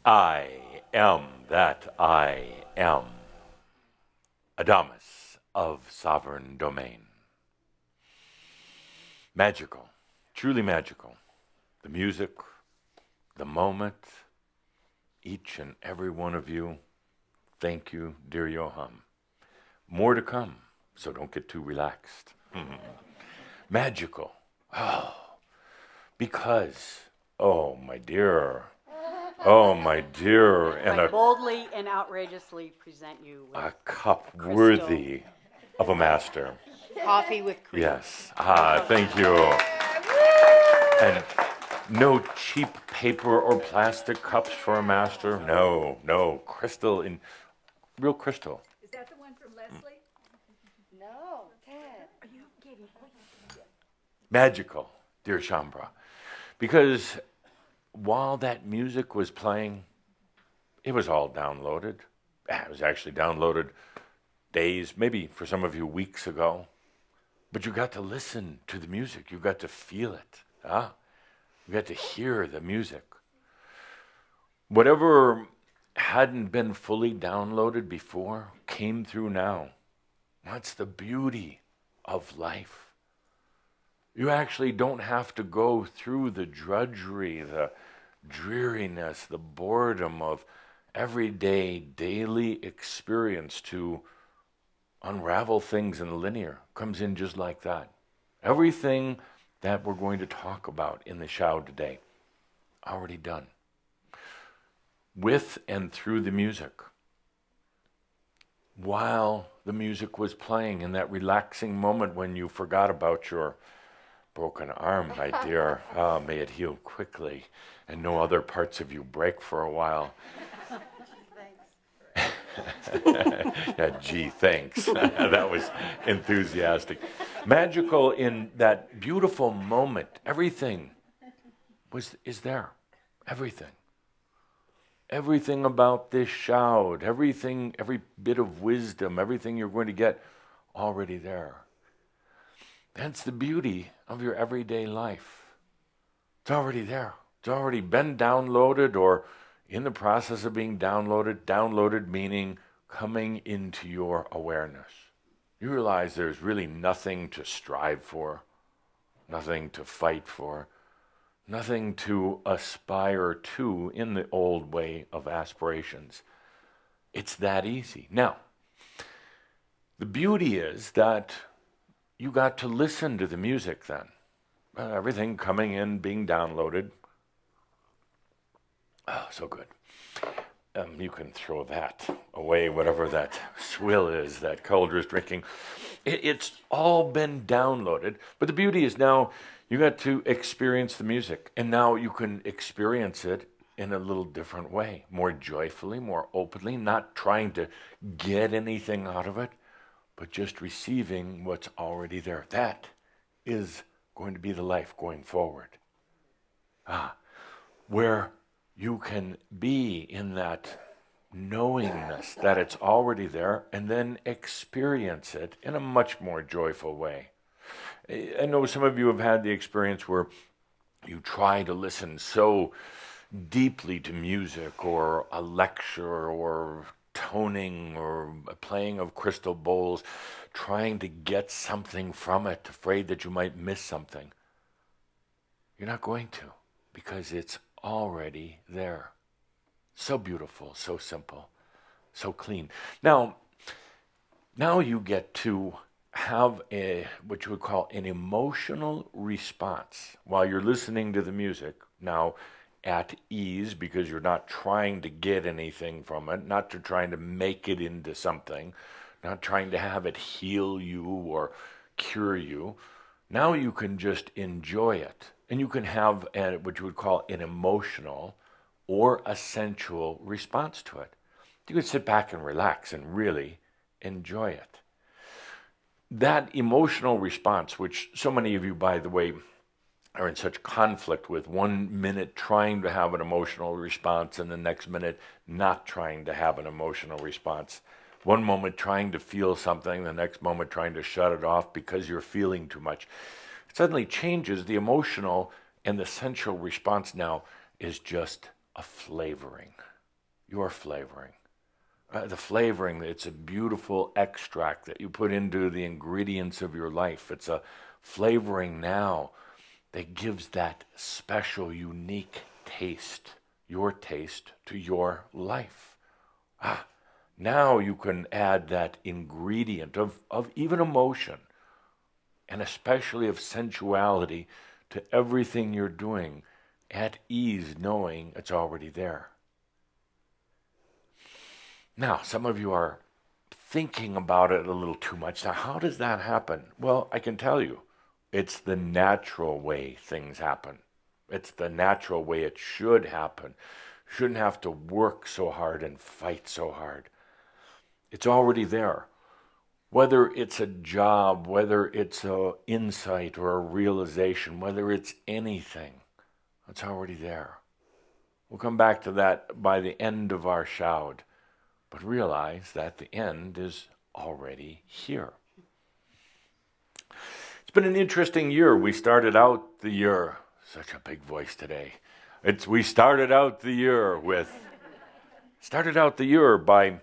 I am that I am. Адамус of sovereign domain. Magical, truly magical. The music, the moment, each and every one of you. Thank you, dear Johann. More to come, so don't get too relaxed. Magical. Oh, because, oh my dear, and I boldly and outrageously present you with a cup crystal. worthy of a master. Coffee with cream. Yes. Thank you. And no cheap paper or plastic cups for a master. No, crystal in real crystal. Is that the one from Leslie? No, Ted. Are you kidding? Magical, dear Shambra. Because while that music was playing, it was all downloaded. It was actually downloaded days, maybe for some of you weeks ago. But you got to listen to the music. You got to feel it. You got to hear the music. Whatever hadn't been fully downloaded before came through now. That's the beauty of life. You actually don't have to go through the drudgery, the dreariness, the boredom of everyday, daily experience to unravel things in linear. Comes in just like that. Everything that we're going to talk about in the Shao today, already done. With and through the music. While the music was playing in that relaxing moment when you forgot about your broken arm, my dear. May it heal quickly and no other parts of you break for a while. Thanks. Yeah, gee, thanks. That was enthusiastic. Magical in that beautiful moment. Everything is there. Everything. Everything about this Shroud, everything, every bit of wisdom, everything you're going to get, already there. That's the beauty of your everyday life. It's already there. It's already been downloaded or in the process of being downloaded. Downloaded meaning coming into your awareness. You realize there's really nothing to strive for, nothing to fight for, nothing to aspire to in the old way of aspirations. It's that easy. Now, the beauty is that you got to listen to the music then. Everything coming in, being downloaded. Oh, so good. You can throw that away, whatever that swill is that Calder's drinking. It's all been downloaded. But the beauty is now you got to experience the music. And now you can experience it in a little different way. More joyfully, more openly, not trying to get anything out of it, but just receiving what's already there. That is going to be the life going forward. Where you can be in that knowingness that it's already there and then experience it in a much more joyful way. I know some of you have had the experience where you try to listen so deeply to music or a lecture or toning or a playing of crystal bowls, trying to get something from it, afraid that you might miss something. You're not going to, because it's already there. So beautiful, so simple, so clean. Now you get to have what you would call an emotional response while you're listening to the music. Now, at ease, because you're not trying to get anything from it, not trying to make it into something, not trying to have it heal you or cure you. Now you can just enjoy it. And you can have what you would call an emotional or a sensual response to it. You can sit back and relax and really enjoy it. That emotional response, which so many of you, by the way, are in such conflict with, 1 minute trying to have an emotional response and the next minute not trying to have an emotional response. One moment trying to feel something, the next moment trying to shut it off because you're feeling too much. It suddenly changes. The emotional and the sensual response now is just a flavoring. Your flavoring. The flavoring, it's a beautiful extract that you put into the ingredients of your life. It's a flavoring now that gives that special, unique taste, your taste, to your life. Now you can add that ingredient of even emotion, and especially of sensuality, to everything you're doing, at ease, knowing it's already there. Now, some of you are thinking about it a little too much. Now, how does that happen? Well, I can tell you, it's the natural way things happen. It's the natural way it should happen. You shouldn't have to work so hard and fight so hard. It's already there. Whether it's a job, whether it's an insight or a realization, whether it's anything, it's already there. We'll come back to that by the end of our Shroud, but realize that the end is already here. It's been an interesting year. We started out the year, such a big voice today. We started out the year by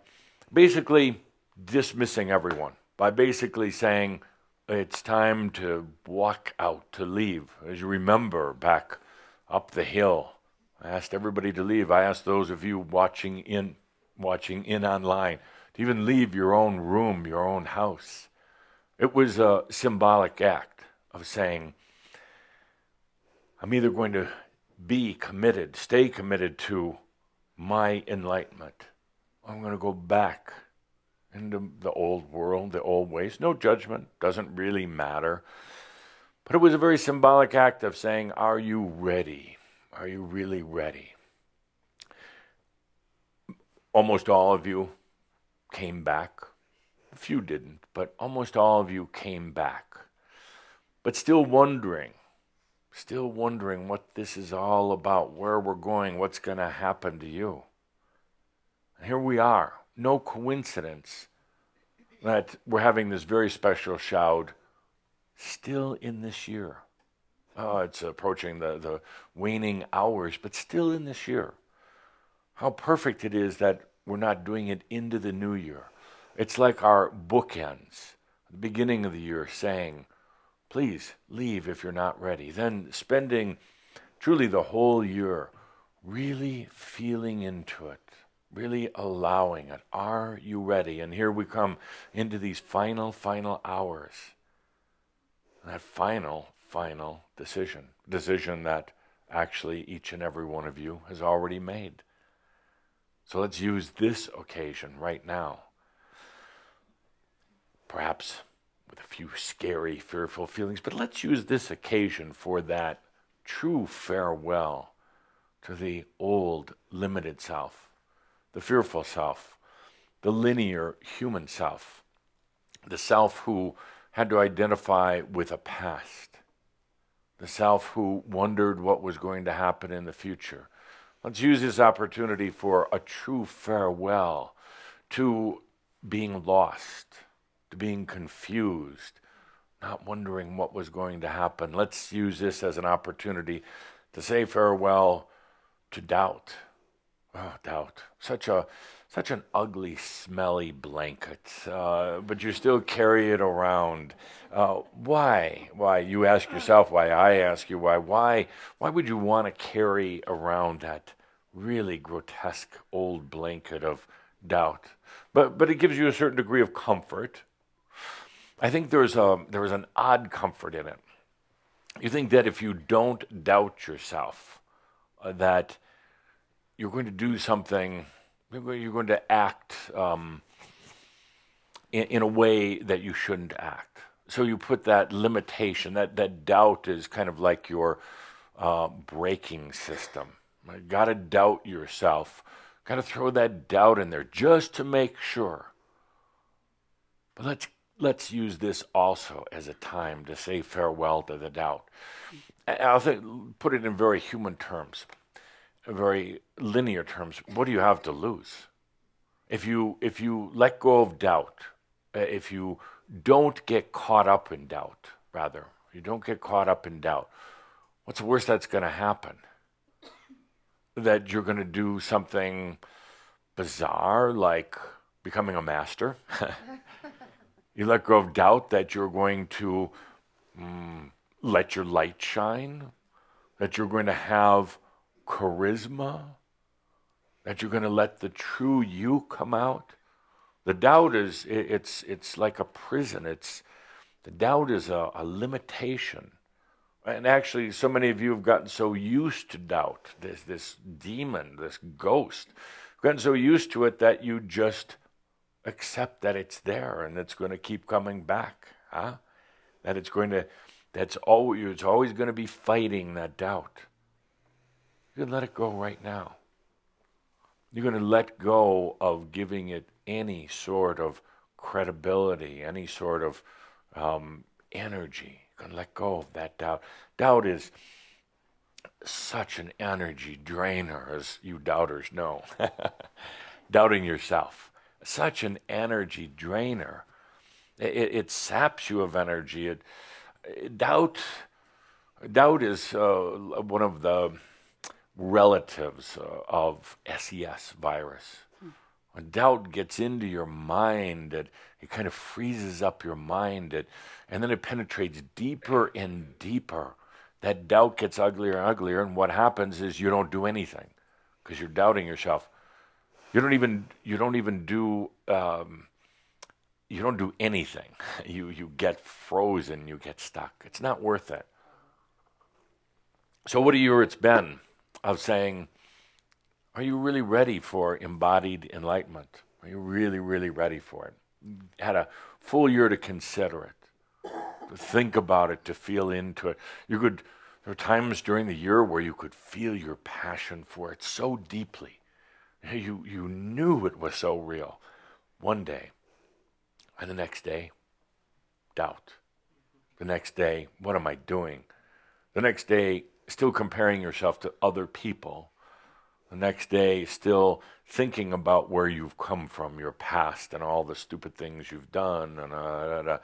basically dismissing everyone, by basically saying it's time to walk out, to leave. As you remember, back up the hill, I asked everybody to leave. I asked those of you watching in online to even leave your own room, your own house. It was a symbolic act of saying, I'm either going to be committed, stay committed to my enlightenment, or I'm going to go back into the old world, the old ways. No judgment, doesn't really matter. But it was a very symbolic act of saying, are you ready? Are you really ready? Almost all of you came back. A few didn't, but almost all of you came back. But still wondering what this is all about, where we're going, what's going to happen to you. Here we are. No coincidence that we're having this very special Shroud still in this year. It's approaching the waning hours, but still in this year. How perfect it is that we're not doing it into the new year. It's like our bookends, the beginning of the year saying, please leave if you're not ready. Then spending truly the whole year really feeling into it, really allowing it. Are you ready? And here we come into these final hours. That final decision that actually each and every one of you has already made. So let's use this occasion right now. Perhaps with a few scary, fearful feelings, but let's use this occasion for that true farewell to the old, limited self, the fearful self, the linear human self, the self who had to identify with a past, the self who wondered what was going to happen in the future. Let's use this opportunity for a true farewell to being lost, to being confused, not wondering what was going to happen. Let's use this as an opportunity to say farewell to doubt. Oh, doubt. Such an ugly, smelly blanket, but you still carry it around. Why? Why? You ask yourself why. I ask you why. Why would you want to carry around that really grotesque old blanket of doubt? But it gives you a certain degree of comfort. I think there was an odd comfort in it. You think that if you don't doubt yourself, that you're going to do something, you're going to act in a way that you shouldn't act. So you put that limitation, that doubt is kind of like your braking system. You got to doubt yourself. Got to throw that doubt in there just to make sure. But let's use this also as a time to say farewell to the doubt. I'll put it in very human terms, very linear terms. What do you have to lose? If you let go of doubt, if you don't get caught up in doubt, you don't get caught up in doubt, what's the worst that's going to happen? That you're going to do something bizarre like becoming a master. You let go of doubt that you're going to let your light shine, that you're going to have charisma, that you're going to let the true you come out. The doubt is, it's like a prison. The doubt is a limitation. And actually, so many of you have gotten so used to doubt, this demon, this ghost, gotten so used to it that you just accept that it's there and it's going to keep coming back. That it's always going to be fighting that doubt. You can let it go right now. You're going to let go of giving it any sort of credibility, any sort of energy. You're going to let go of that doubt. Doubt is such an energy drainer, as you doubters know. Doubting yourself. Such an energy drainer. It saps you of energy. Doubt is one of the relatives of SES virus. When doubt gets into your mind, it kind of freezes up your mind, and then it penetrates deeper and deeper. That doubt gets uglier and uglier, and what happens is you don't do anything because you're doubting yourself. You don't do anything. You get frozen. You get stuck. It's not worth it. So what a year it's been of saying, are you really ready for embodied enlightenment? Are you really, really ready for it? Had a full year to consider it, to think about it, to feel into it. There were times during the year where you could feel your passion for it so deeply. You knew it was so real. One day, and the next day, doubt. The next day, what am I doing? The next day, still comparing yourself to other people. The next day, still thinking about where you've come from, your past, and all the stupid things you've done, and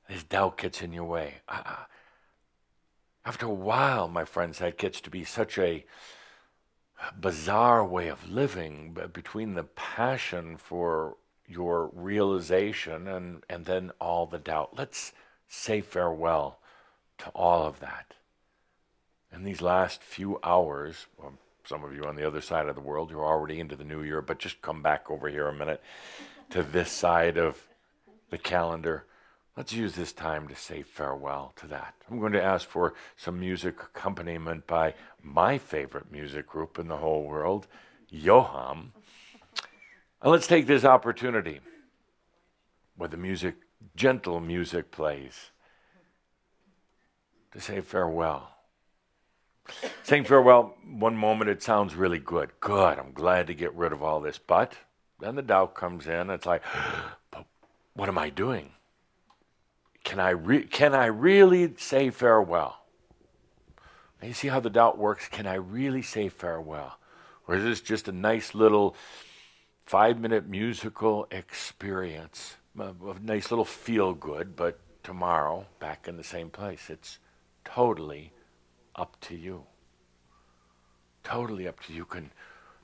this doubt gets in your way. After a while, my friends, that gets to be such a bizarre way of living between the passion for your realization and then all the doubt. Let's say farewell to all of that. In these last few hours, well, some of you on the other side of the world, you're already into the new year, but just come back over here a minute to this side of the calendar. Let's use this time to say farewell to that. I'm going to ask for some music accompaniment by my favorite music group in the whole world, Yoham. And let's take this opportunity where the music, gentle music plays, to say farewell. Saying farewell, one moment it sounds really good. Good, I'm glad to get rid of all this. But then the doubt comes in. It's like, but what am I doing? Can I really say farewell? And you see how the doubt works? Can I really say farewell? Or is this just a nice little 5-minute musical experience? A nice little feel-good, but tomorrow, back in the same place. It's totally up to you. Totally up to you. You can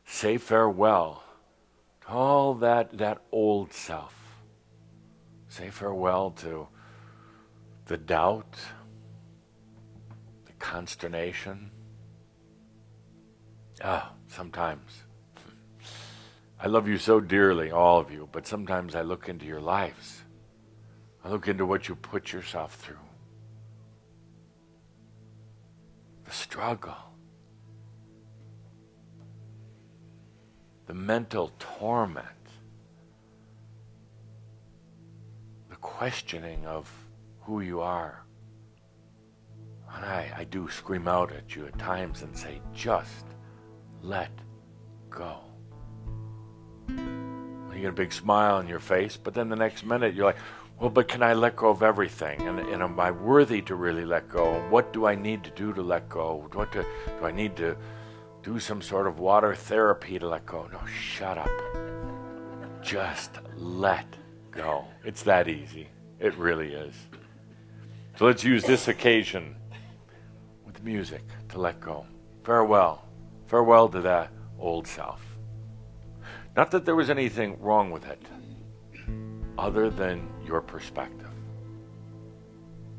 say farewell to all that old self. Say farewell to the doubt, the consternation. Sometimes. I love you so dearly, all of you, but sometimes I look into your lives. I look into what you put yourself through. The struggle. The mental torment. The questioning of who you are. And I do scream out at you at times and say, just let go. You get a big smile on your face, but then the next minute you're like, well, but can I let go of everything? And am I worthy to really let go? What do I need to do to let go? Do I need to do some sort of water therapy to let go? No, shut up. Just let go. It's that easy. It really is. So let's use this occasion with music to let go. Farewell. Farewell to that old self. Not that there was anything wrong with it, other than your perspective.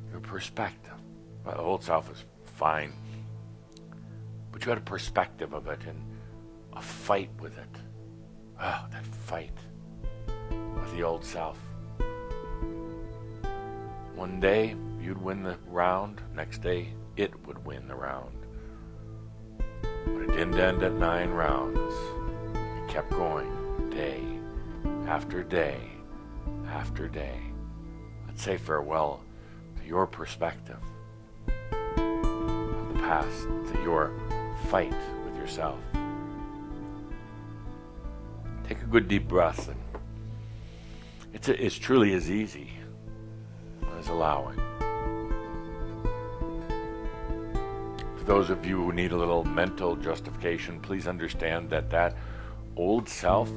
Your perspective. Well, the old self is fine, but you had a perspective of it and a fight with it. Oh, that fight with the old self. One day you'd win the round, next day it would win the round. But it didn't end at 9 rounds. Kept going day after day after day. Let's say farewell to your perspective of the past, to your fight with yourself. Take a good deep breath. And it's truly as easy as allowing. For those of you who need a little mental justification, please understand that old self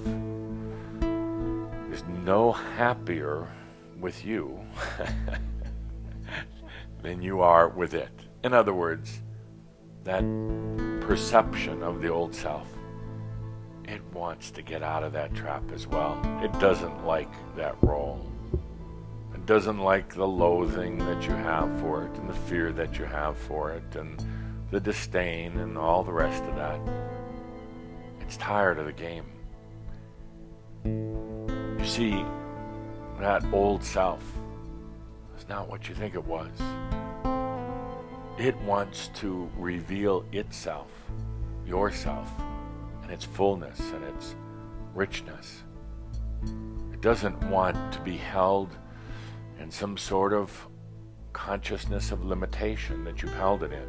is no happier with you than you are with it. In other words, that perception of the old self, it wants to get out of that trap as well. It doesn't like that role. It doesn't like the loathing that you have for it and the fear that you have for it and the disdain and all the rest of that. It's tired of the game. You see, that old self is not what you think it was. It wants to reveal itself, yourself, and its fullness and its richness. It doesn't want to be held in some sort of consciousness of limitation that you've held it in.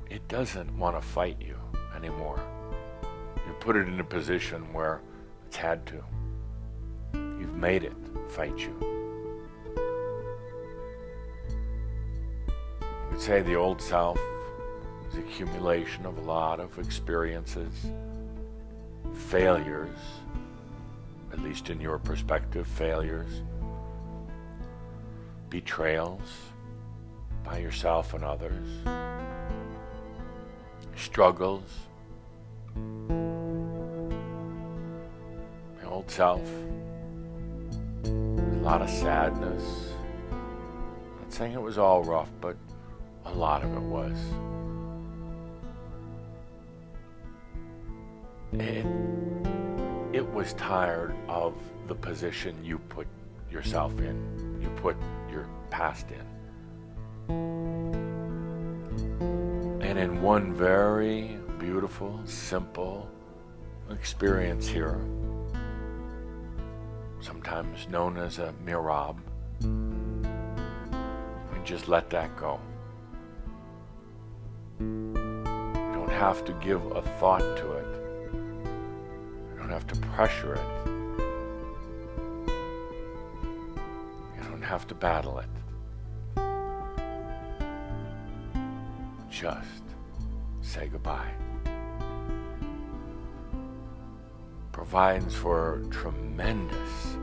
It doesn't want to fight you anymore. You put it in a position where it's had to. You've made it fight you. You could say the old self is is accumulation of a lot of experiences, failures, at least in your perspective, failures, betrayals by yourself and others, struggles, the old self, a lot of sadness. Not saying it was all rough, but a lot of it was. It was tired of the position you put yourself in, you put your past in. And in one very beautiful, simple experience here, sometimes known as a mirab, we just let that go. You don't have to give a thought to it. You don't have to pressure it. You don't have to battle it. Just say goodbye. Provides for tremendous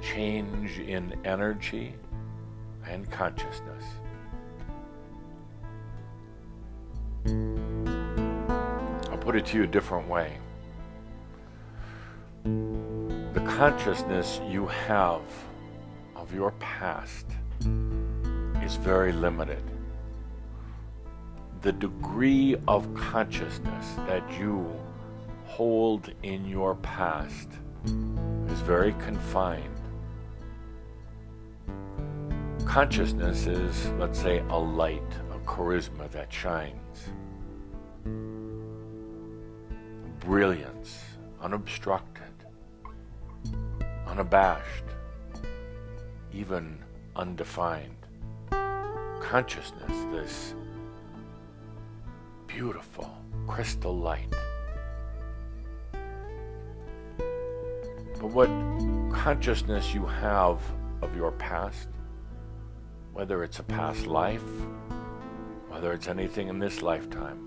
change in energy and consciousness. I'll put it to you a different way. The consciousness you have of your past is very limited. The degree of consciousness that you hold in your past is very confined. Consciousness is, let's say, a light, a charisma that shines. Brilliance, unobstructed, unabashed, even undefined. Consciousness, this beautiful crystal light. But what consciousness you have of your past, whether it's a past life, whether it's anything in this lifetime,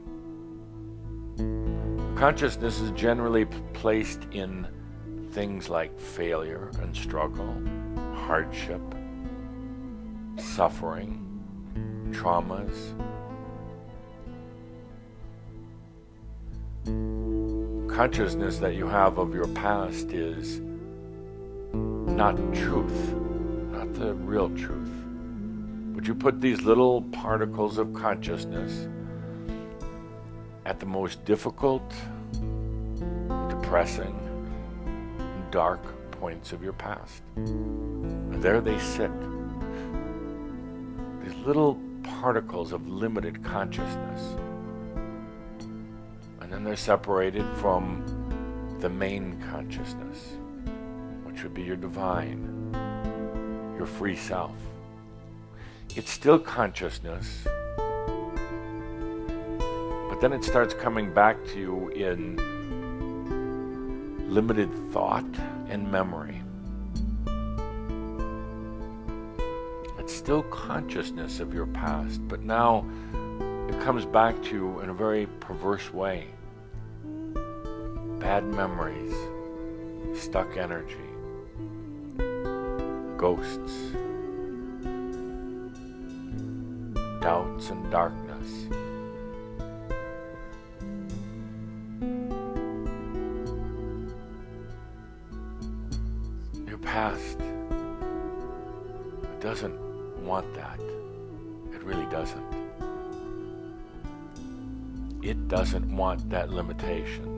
consciousness is generally placed in things like failure and struggle, hardship, suffering, traumas. Consciousness that you have of your past is not truth, not the real truth. But you put these little particles of consciousness at the most difficult, depressing, and dark points of your past. And there they sit. These little particles of limited consciousness. And then they're separated from the main consciousness, which would be your divine, your free self. It's still consciousness, but then it starts coming back to you in limited thought and memory. It's still consciousness of your past, but now it comes back to you in a very perverse way. Bad memories, stuck energy, ghosts, doubts and darkness. Your past, it doesn't want that. It really doesn't. It doesn't want that limitation.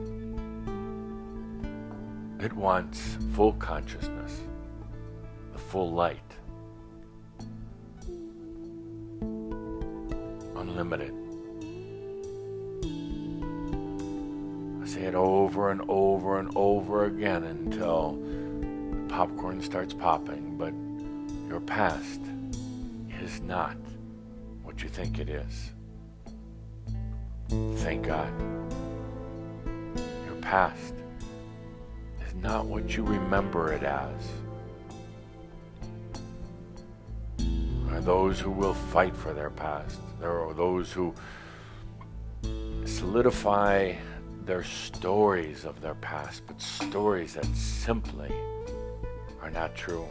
It wants full consciousness, the full light, unlimited. I say it over and over and over again until the popcorn starts popping, but your past is not what you think it is. Thank God. Your past is not what you remember it as. There are those who will fight for their past. There are those who solidify their stories of their past, but stories that simply are not true.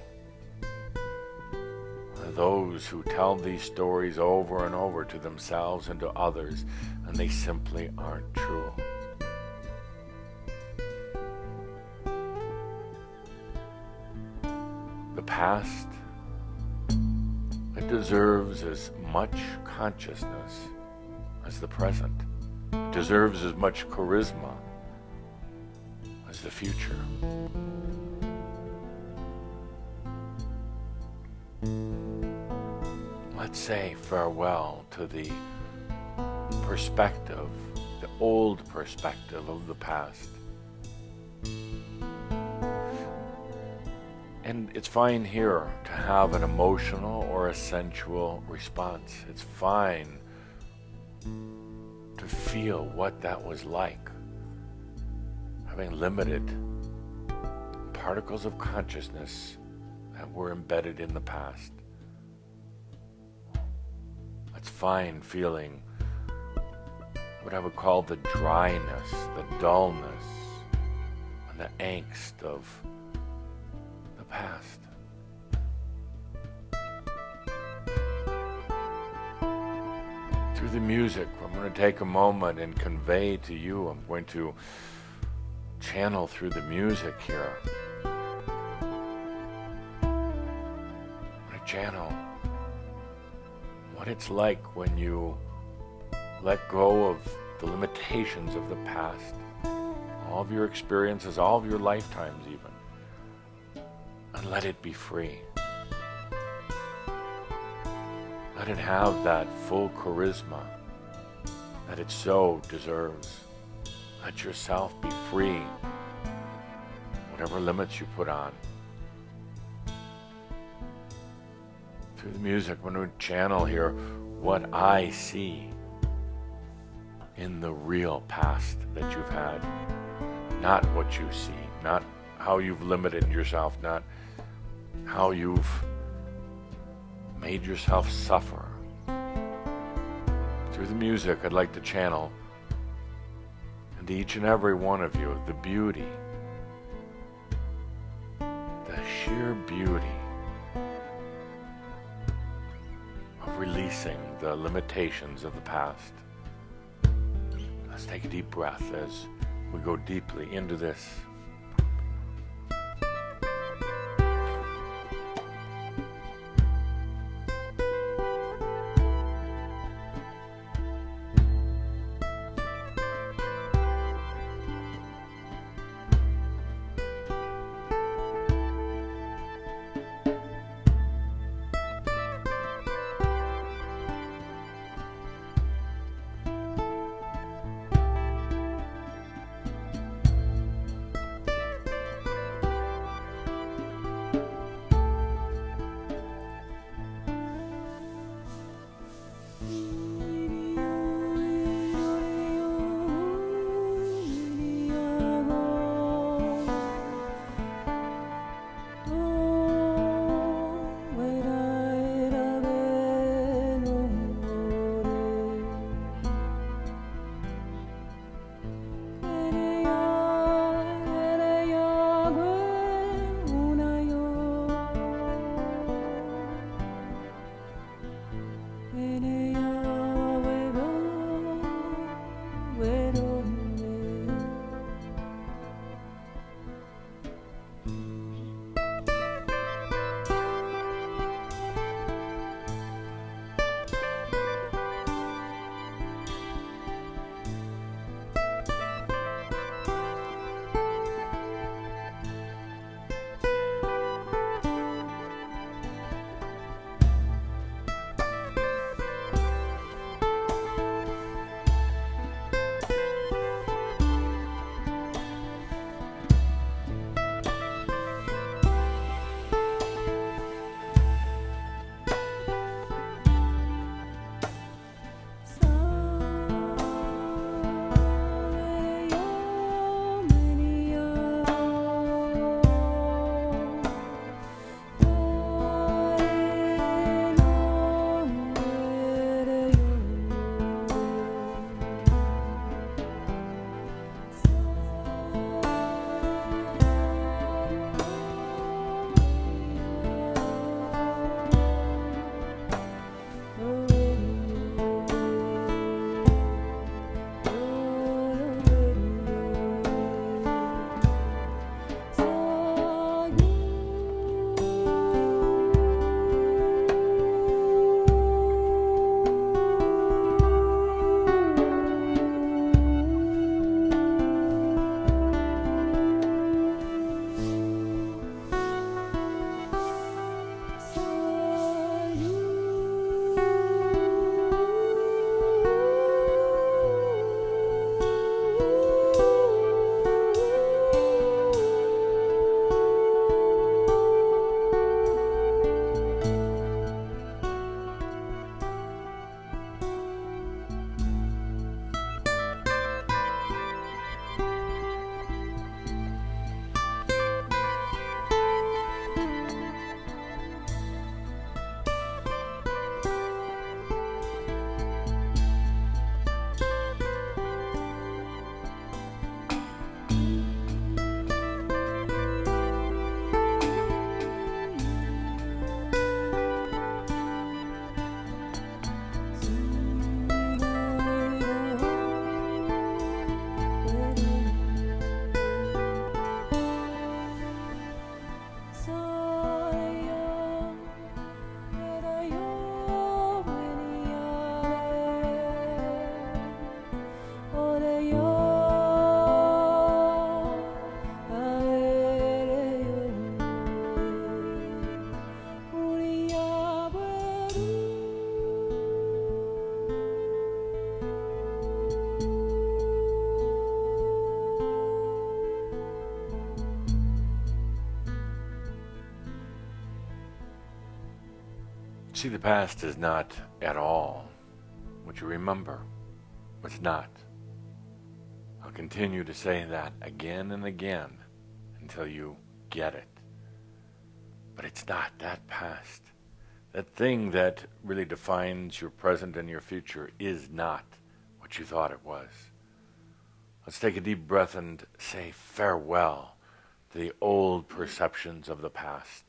Those who tell these stories over and over to themselves and to others, and they simply aren't true. The past, it deserves as much consciousness as the present. It deserves as much charisma as the future. Let's say farewell to the perspective, the old perspective of the past. And it's fine here to have an emotional or a sensual response. It's fine to feel what that was like, having limited particles of consciousness that were embedded in the past. It's fine feeling what I would call the dryness, the dullness, and the angst of the past. Through the music, I'm going to take a moment and convey to you, I'm going to channel through the music here. I'm going to channel what it's like when you let go of the limitations of the past, all of your experiences, all of your lifetimes even, and let it be free. Let it have that full charisma that it so deserves. Let yourself be free, whatever limits you put on. Through the music, I'm going to channel here what I see in the real past that you've had. Not what you see, not how you've limited yourself, not how you've made yourself suffer. Through the music, I'd like to channel into each and every one of you the beauty, the sheer beauty of releasing the limitations of the past. Let's take a deep breath as we go deeply into this. See, the past is not at all what you remember. It's not. I'll continue to say that again and again until you get it. But it's not that past. That thing that really defines your present and your future is not what you thought it was. Let's take a deep breath and say farewell to the old perceptions of the past.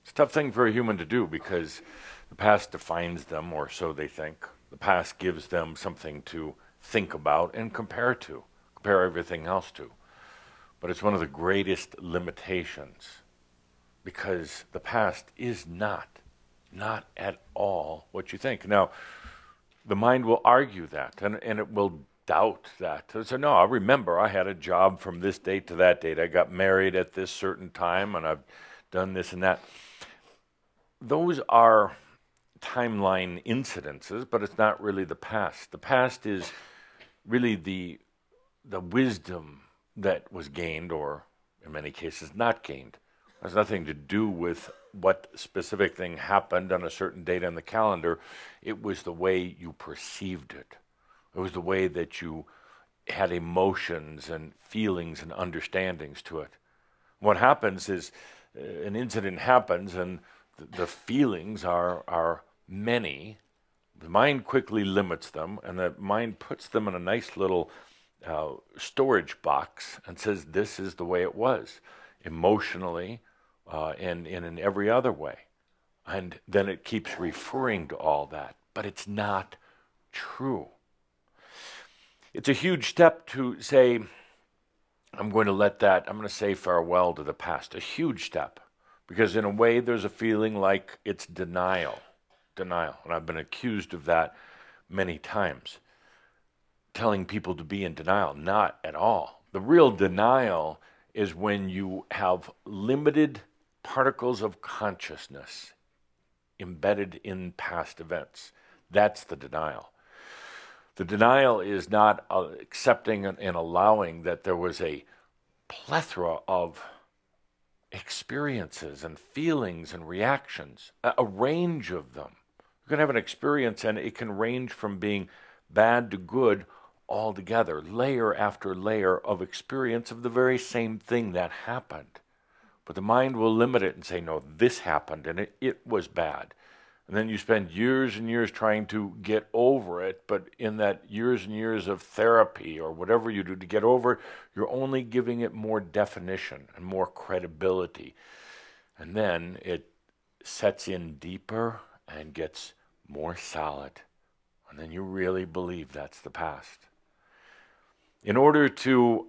It's a tough thing for a human to do because the past defines them, or so they think. The past gives them something to think about and compare everything else to. But it's one of the greatest limitations because the past is not at all what you think. Now, the mind will argue that and it will doubt that. So no, I remember I had a job from this date to that date. I got married at this certain time and I've done this and that. Those are timeline incidences, but it's not really the past. The past is really the wisdom that was gained, or in many cases not gained. It has nothing to do with what specific thing happened on a certain date on the calendar. It was the way you perceived it. It was the way that you had emotions and feelings and understandings to it. What happens is an incident happens and the feelings are many. The mind quickly limits them, and the mind puts them in a nice little storage box and says this is the way it was, emotionally and in every other way. And then it keeps referring to all that, but it's not true. It's a huge step to say, I'm going to say farewell to the past. A huge step. Because in a way, there's a feeling like it's denial. And I've been accused of that many times. Telling people to be in denial. Not at all. The real denial is when you have limited particles of consciousness embedded in past events. That's the denial. The denial is not accepting and allowing that there was a plethora of experiences and feelings and reactions, a range of them. You can have an experience and it can range from being bad to good altogether, layer after layer of experience of the very same thing that happened. But the mind will limit it and say, no, this happened and it was bad. And then you spend years and years trying to get over it, but in that years and years of therapy or whatever you do to get over it, you're only giving it more definition and more credibility. And then it sets in deeper and gets more solid. And then you really believe that's the past. In order to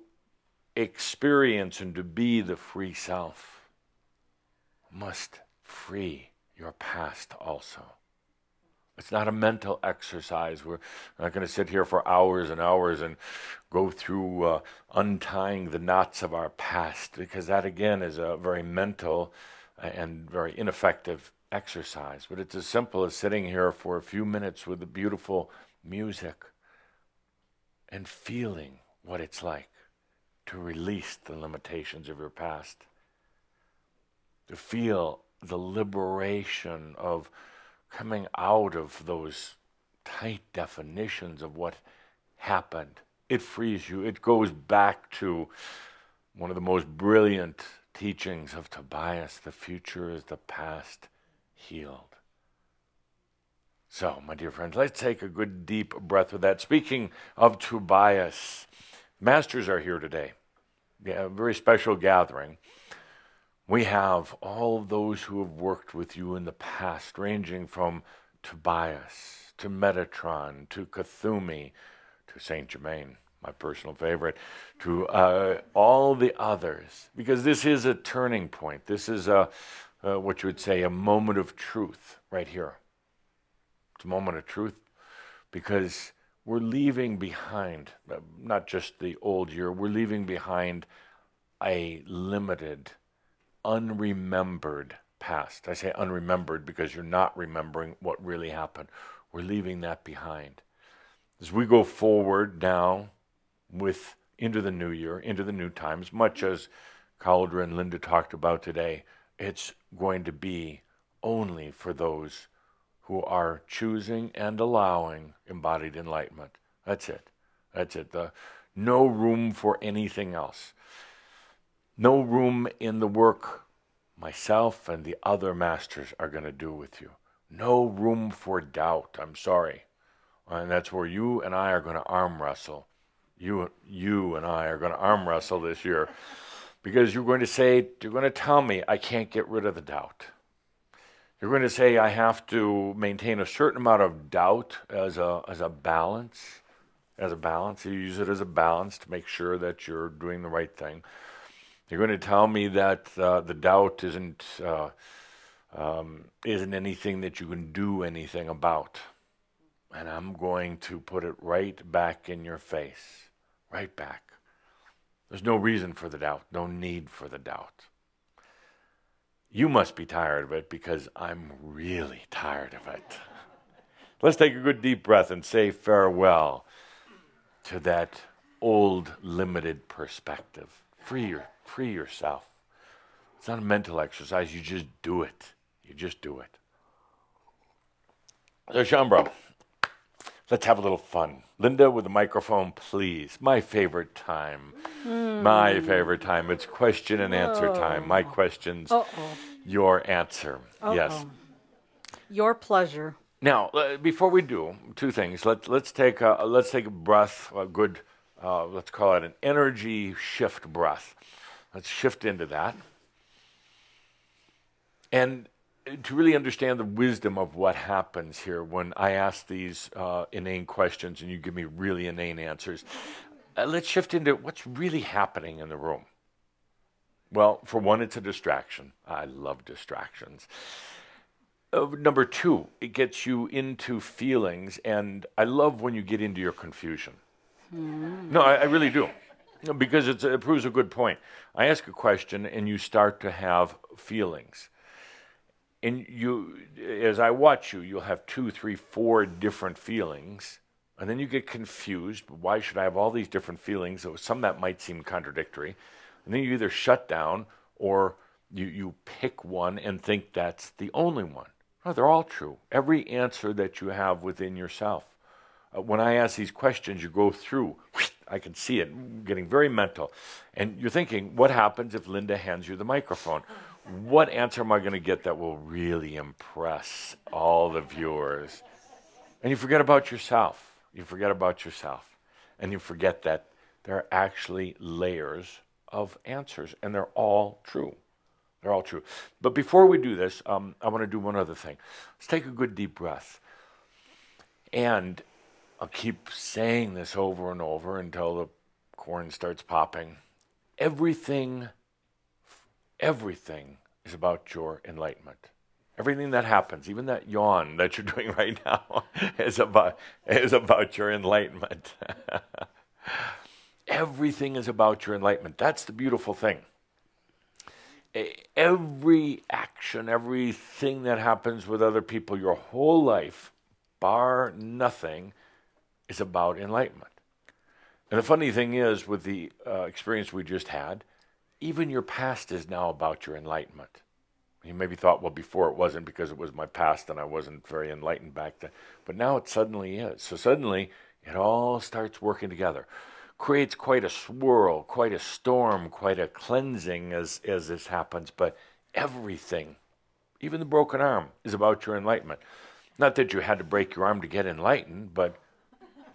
experience and to be the free self, you must free your past also. It's not a mental exercise. We're not going to sit here for hours and hours and go through untying the knots of our past, because that again is a very mental and very ineffective exercise. But it's as simple as sitting here for a few minutes with the beautiful music and feeling what it's like to release the limitations of your past, to feel the liberation of coming out of those tight definitions of what happened. It frees you. It goes back to one of the most brilliant teachings of Tobias: the future is the past healed. So, my dear friends, let's take a good deep breath with that. Speaking of Tobias, masters are here today. Yeah, a very special gathering. We have all those who have worked with you in the past, ranging from Tobias to Metatron to Cthulhu to Saint-Germain, my personal favorite, to all the others, because this is a turning point. This is what you would say a moment of truth right here. It's a moment of truth because we're leaving behind, not just the old year, we're leaving behind a limited, unremembered past. I say unremembered because you're not remembering what really happened. We're leaving that behind. As we go forward now into the new year, into the new times, much as Cauldre and Linda talked about today, it's going to be only for those who are choosing and allowing embodied enlightenment. That's it. That's it. No room for anything else. No room in the work myself and the other masters are going to do with you. No room for doubt. I'm sorry. And that's where you and I are going to arm wrestle. You and I are going to arm wrestle this year, because you're going to tell me I can't get rid of the doubt. You're going to say I have to maintain a certain amount of doubt as a balance. As a balance, you use it as a balance to make sure that you're doing the right thing. You're going to tell me that the doubt isn't anything that you can do anything about. And I'm going to put it right back in your face. Right back. There's no reason for the doubt. No need for the doubt. You must be tired of it, because I'm really tired of it. Let's take a good deep breath and say farewell to that old limited perspective. Free yourself. It's not a mental exercise. You just do it. You just do it. So, Shambro, let's have a little fun. Linda with the microphone, please. My favorite time. My favorite time. It's question and answer time. My questions, your answer. Yes. Your pleasure. Now, before we do, two things. Let's take a breath. A good, let's call it an energy shift breath. Let's shift into that. And to really understand the wisdom of what happens here when I ask these inane questions and you give me really inane answers, let's shift into what's really happening in the room. Well, for one, it's a distraction. I love distractions. Number two, it gets you into feelings, and I love when you get into your confusion. No, I really do. Because it proves a good point. I ask a question, and you start to have feelings. And as I watch you, you'll have 2, 3, 4 different feelings, and then you get confused. Why should I have all these different feelings? So some that might seem contradictory. And then you either shut down, or you pick one and think that's the only one. No, they're all true. Every answer that you have within yourself. When I ask these questions, you go through. I can see it getting very mental. And you're thinking, what happens if Linda hands you the microphone? What answer am I going to get that will really impress all the viewers? And you forget about yourself. You forget about yourself. And you forget that there are actually layers of answers, and they're all true. They're all true. But before we do this, I want to do one other thing. Let's take a good deep breath. And I'll keep saying this over and over until the corn starts popping. Everything is about your enlightenment. Everything that happens, even that yawn that you're doing right now, is about your enlightenment. Everything is about your enlightenment. That's the beautiful thing. Every action, everything that happens with other people, your whole life, bar nothing, is about enlightenment. And the funny thing is, with the experience we just had, even your past is now about your enlightenment. You maybe thought, well, before it wasn't because it was my past and I wasn't very enlightened back then. But now it suddenly is. So suddenly it all starts working together. Creates quite a swirl, quite a storm, quite a cleansing as this happens. But everything, even the broken arm, is about your enlightenment. Not that you had to break your arm to get enlightened, but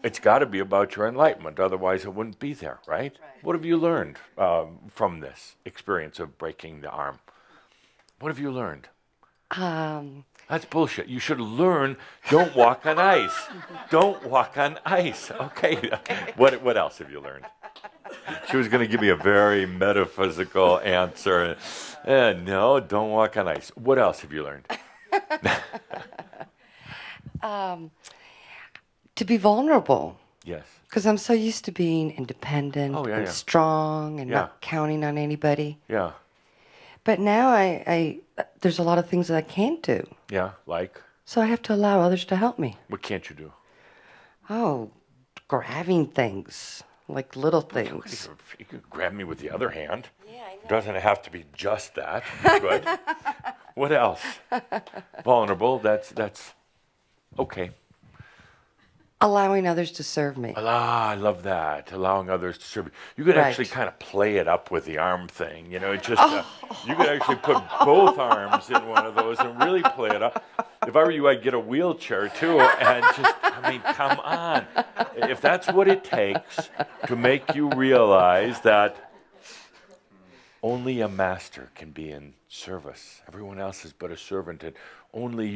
it's got to be about your enlightenment. Otherwise, it wouldn't be there, right? What have you learned from this experience of breaking the arm? What have you learned? That's bullshit. You should learn, don't walk on ice. Don't walk on ice. Okay. What else have you learned? She was going to give me a very metaphysical answer. No, don't walk on ice. What else have you learned? To be vulnerable. Yes. Because I'm so used to being independent and strong and not counting on anybody. Yeah. But now I there's a lot of things that I can't do. Yeah, like? So I have to allow others to help me. What can't you do? Oh, grabbing things, like little things. You could grab me with the other hand. Yeah, I know. Doesn't have to be just that. Good. What else? Vulnerable. That's okay. Allowing others to serve me. I love that. Allowing others to serve you. You could actually kind of play it up with the arm thing. You know, it just you could actually put both arms in one of those and really play it up. If I were you, I'd get a wheelchair too, and just, I mean, come on. If that's what it takes to make you realize that only a master can be in service. Everyone else is but a servant, and only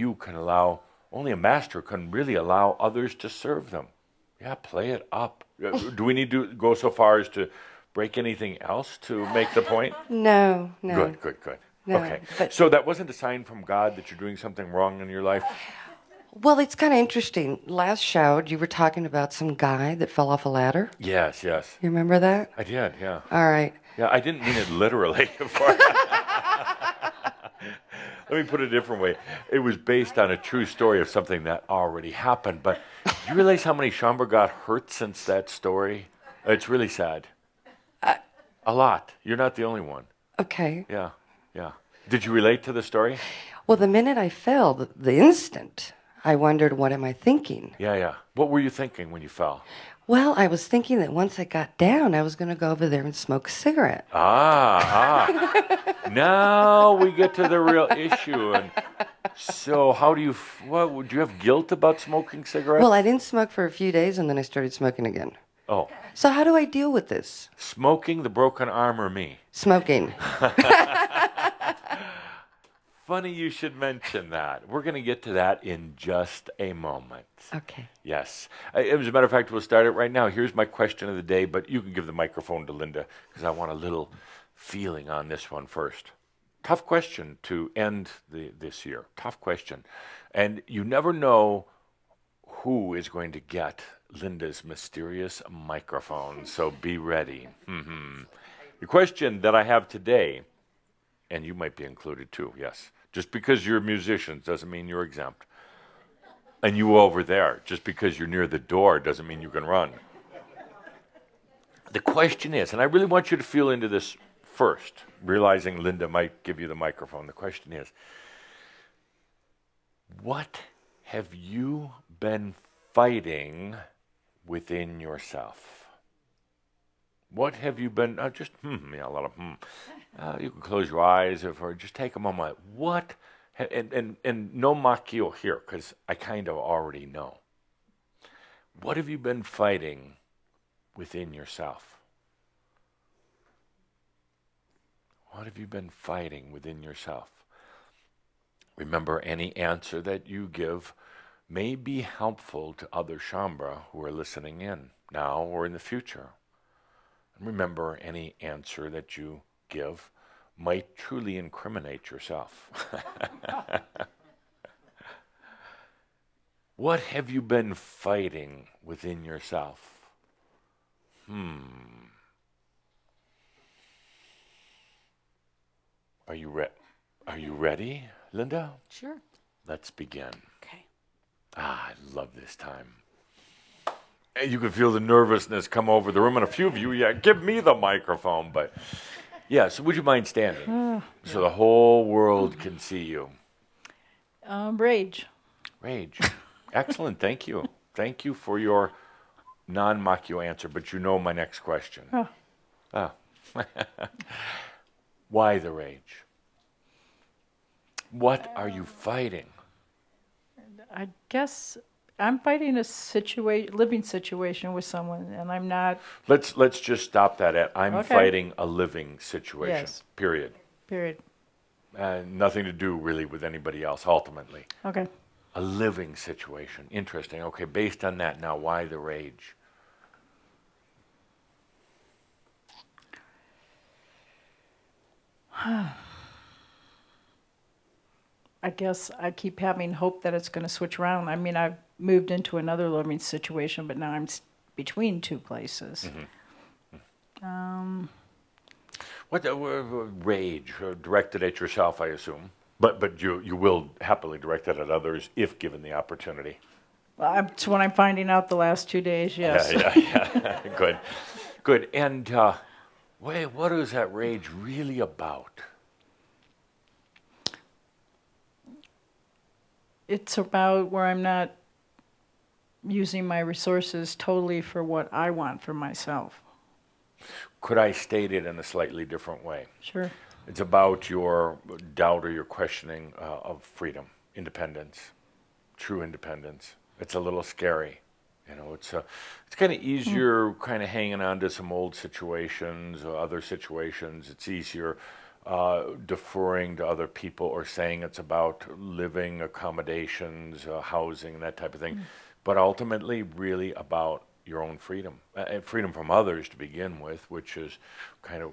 a master can really allow others to serve them. Yeah, play it up. Do we need to go so far as to break anything else to make the point? No. Good. No, okay. So that wasn't a sign from God that you're doing something wrong in your life? Well, it's kind of interesting. Last Shroud, you were talking about some guy that fell off a ladder. Yes. You remember that? I did, yeah. All right. Yeah, I didn't mean it literally. Let me put it a different way. It was based on a true story of something that already happened. But do you realize how many Shambha got hurt since that story? It's really sad. A lot. You're not the only one. Okay. Yeah. Did you relate to the story? Well, the minute I fell, the instant, I wondered, what am I thinking? Yeah. What were you thinking when you fell? Well, I was thinking that once I got down, I was going to go over there and smoke a cigarette. Now we get to the real issue. And so how do you, do you have guilt about smoking cigarettes? Well, I didn't smoke for a few days, and then I started smoking again. Oh. So how do I deal with this? Smoking, the broken arm, or me? Smoking. Funny you should mention that. We're going to get to that in just a moment. Okay. Yes. As a matter of fact, we'll start it right now. Here's my question of the day, but you can give the microphone to Linda because I want a little feeling on this one first. Tough question to end this year. Tough question. And you never know who is going to get Linda's mysterious microphone, so be ready. The question that I have today, and you might be included too, yes. Just because you're musicians doesn't mean you're exempt. And you over there, just because you're near the door doesn't mean you can run. The question is, and I really want you to feel into this first, realizing Linda might give you the microphone. The question is, what have you been fighting within yourself? What have you been, a lot of you can close your eyes or just take a moment. What, and no makio here, because I kind of already know. What have you been fighting within yourself? What have you been fighting within yourself? Remember, any answer that you give may be helpful to other Shambha who are listening in now or in the future. And remember, any answer that you give might truly incriminate yourself. What have you been fighting within yourself? Are you ready, Linda? Sure. Let's begin. Okay. I love this time. You can feel the nervousness come over the room, and a few of you, give me the microphone. But so would you mind standing so the whole world can see you? Rage. Excellent. Thank you. Thank you for your non-makyo answer, but you know my next question. Why the rage? What are you fighting? I guess I'm fighting a living situation with someone, and I'm not. Let's just stop that at I'm fighting a living situation. Yes. Period. Nothing to do really with anybody else ultimately. Okay. A living situation. Interesting. Okay, based on that now, why the rage? I guess I keep having hope that it's going to switch around. I mean, I've moved into another living situation, but now I'm between two places. What rage directed at yourself, I assume, but you will happily direct it at others if given the opportunity. Well, that's what I'm finding out the last 2 days. Yes. Yeah. Good. And what is that rage really about? it's about where I'm not using my resources totally for what I want for myself. Could I state it in a slightly different way? Sure. It's about your doubt or your questioning of freedom, independence, true independence. It's a little scary. You know, it's kind of easier kind of hanging on to some old situations or other situations. It's easier deferring to other people or saying it's about living accommodations, housing, that type of thing. But ultimately, really about your own freedom. Freedom from others to begin with, which is kind of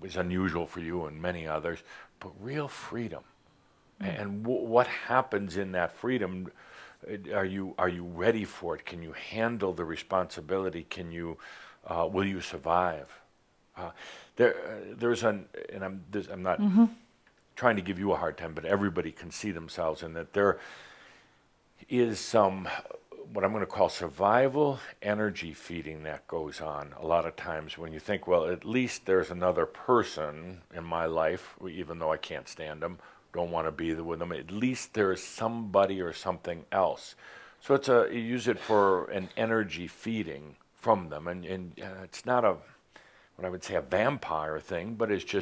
is unusual for you and many others, but real freedom. And what happens in that freedom? Are you ready for it? Can you handle the responsibility? Can you will you survive? I'm not trying to give you a hard time, but everybody can see themselves in that there is some what I'm going to call survival energy feeding that goes on a lot of times when you think, well, at least there's another person in my life, even though I can't stand them, don't want to be with them, at least there is somebody or something else. So you use it for an energy feeding from them, and it's not what I would say a vampire thing, but it's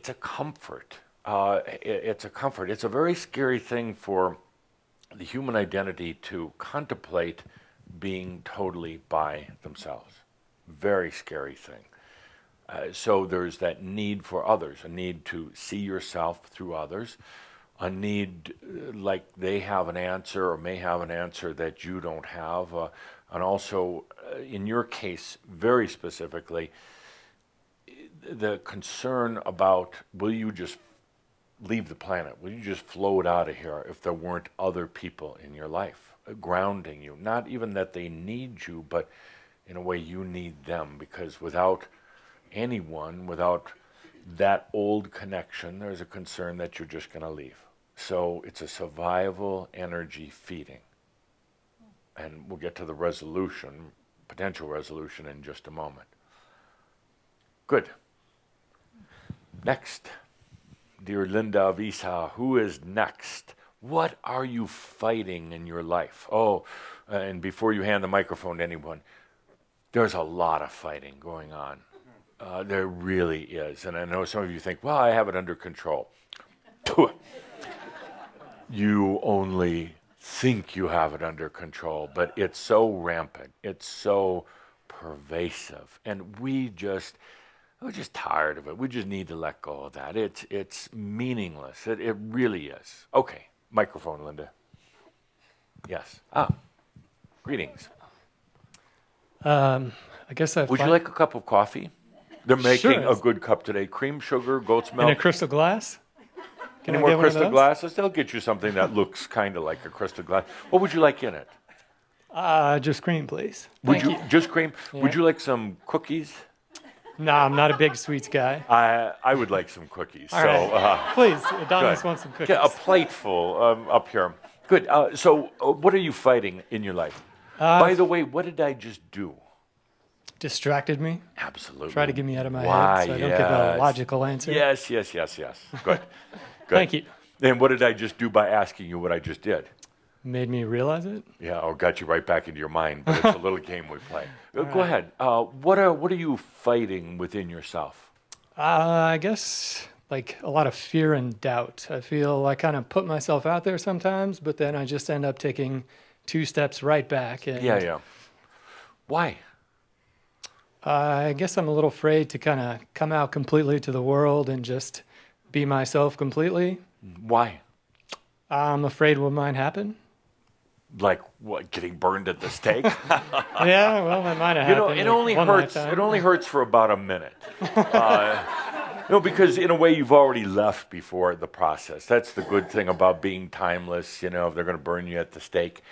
a comfort. It's a comfort. It's a very scary thing for the human identity to contemplate being totally by themselves. Very scary thing. So there's that need for others, a need to see yourself through others, a need like they have an answer or may have an answer that you don't have, and also, in your case, very specifically, the concern about will you just leave the planet? Will you just float out of here if there weren't other people in your life grounding you? Not even that they need you, but in a way you need them, because without anyone, without that old connection, there's a concern that you're just going to leave. So it's a survival energy feeding. And we'll get to the resolution, potential resolution, in just a moment. Good. Next. Dear Linda Visa, who is next? What are you fighting in your life? Oh, and before you hand the microphone to anyone, there's a lot of fighting going on. There really is. And I know some of you think, well, I have it under control. You only think you have it under control, but it's so rampant. It's so pervasive. And we're just tired of it. We just need to let go of that. It's meaningless. It really is. Okay, microphone, Linda. Yes. Greetings. I guess Would you like a cup of coffee? They're making a good cup today. Cream, sugar, goat's milk. In a crystal glass? Any more crystal glasses? They'll get you something that looks kind of like a crystal glass. What would you like in it? Just cream, please. Would you just cream? Yeah. Would you like some cookies? No, I'm not a big sweets guy. I would like some cookies. All right. Please, Адамус wants some cookies. Yeah, a plateful up here. Good. So what are you fighting in your life? By the way, what did I just do? Distracted me. Absolutely. Try to get me out of my head so I don't give a logical answer. Yes. Good. Thank you. And what did I just do by asking you what I just did? Made me realize it? Yeah, or got you right back into your mind, but it's a little game we play. Go ahead. What are you fighting within yourself? I guess like a lot of fear and doubt. I feel I kind of put myself out there sometimes, but then I just end up taking 2 steps right back. And yeah. Why? I guess I'm a little afraid to kind of come out completely to the world and just be myself completely. Why? I'm afraid what might happen. Like what? Getting burned at the stake? Yeah, well, that might have happened. It only hurts. It only hurts for about a minute. Because in a way you've already left before the process. That's the good thing about being timeless. If they're going to burn you at the stake,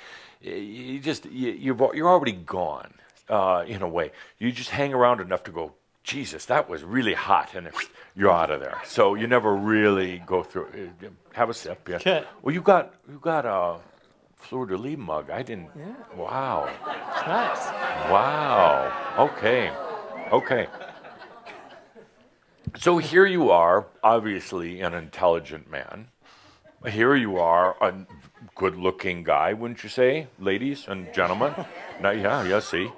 you're already gone. In a way, you just hang around enough to go, Jesus, that was really hot, and you're out of there. So you never really go through. Have a sip, yeah. Okay. Well, you got a fleur de lis mug. I didn't. Yeah. Wow. Nice. Wow. Okay. So here you are, obviously an intelligent man, Here you are, a good-looking guy, wouldn't you say, ladies and gentlemen? Yeah, see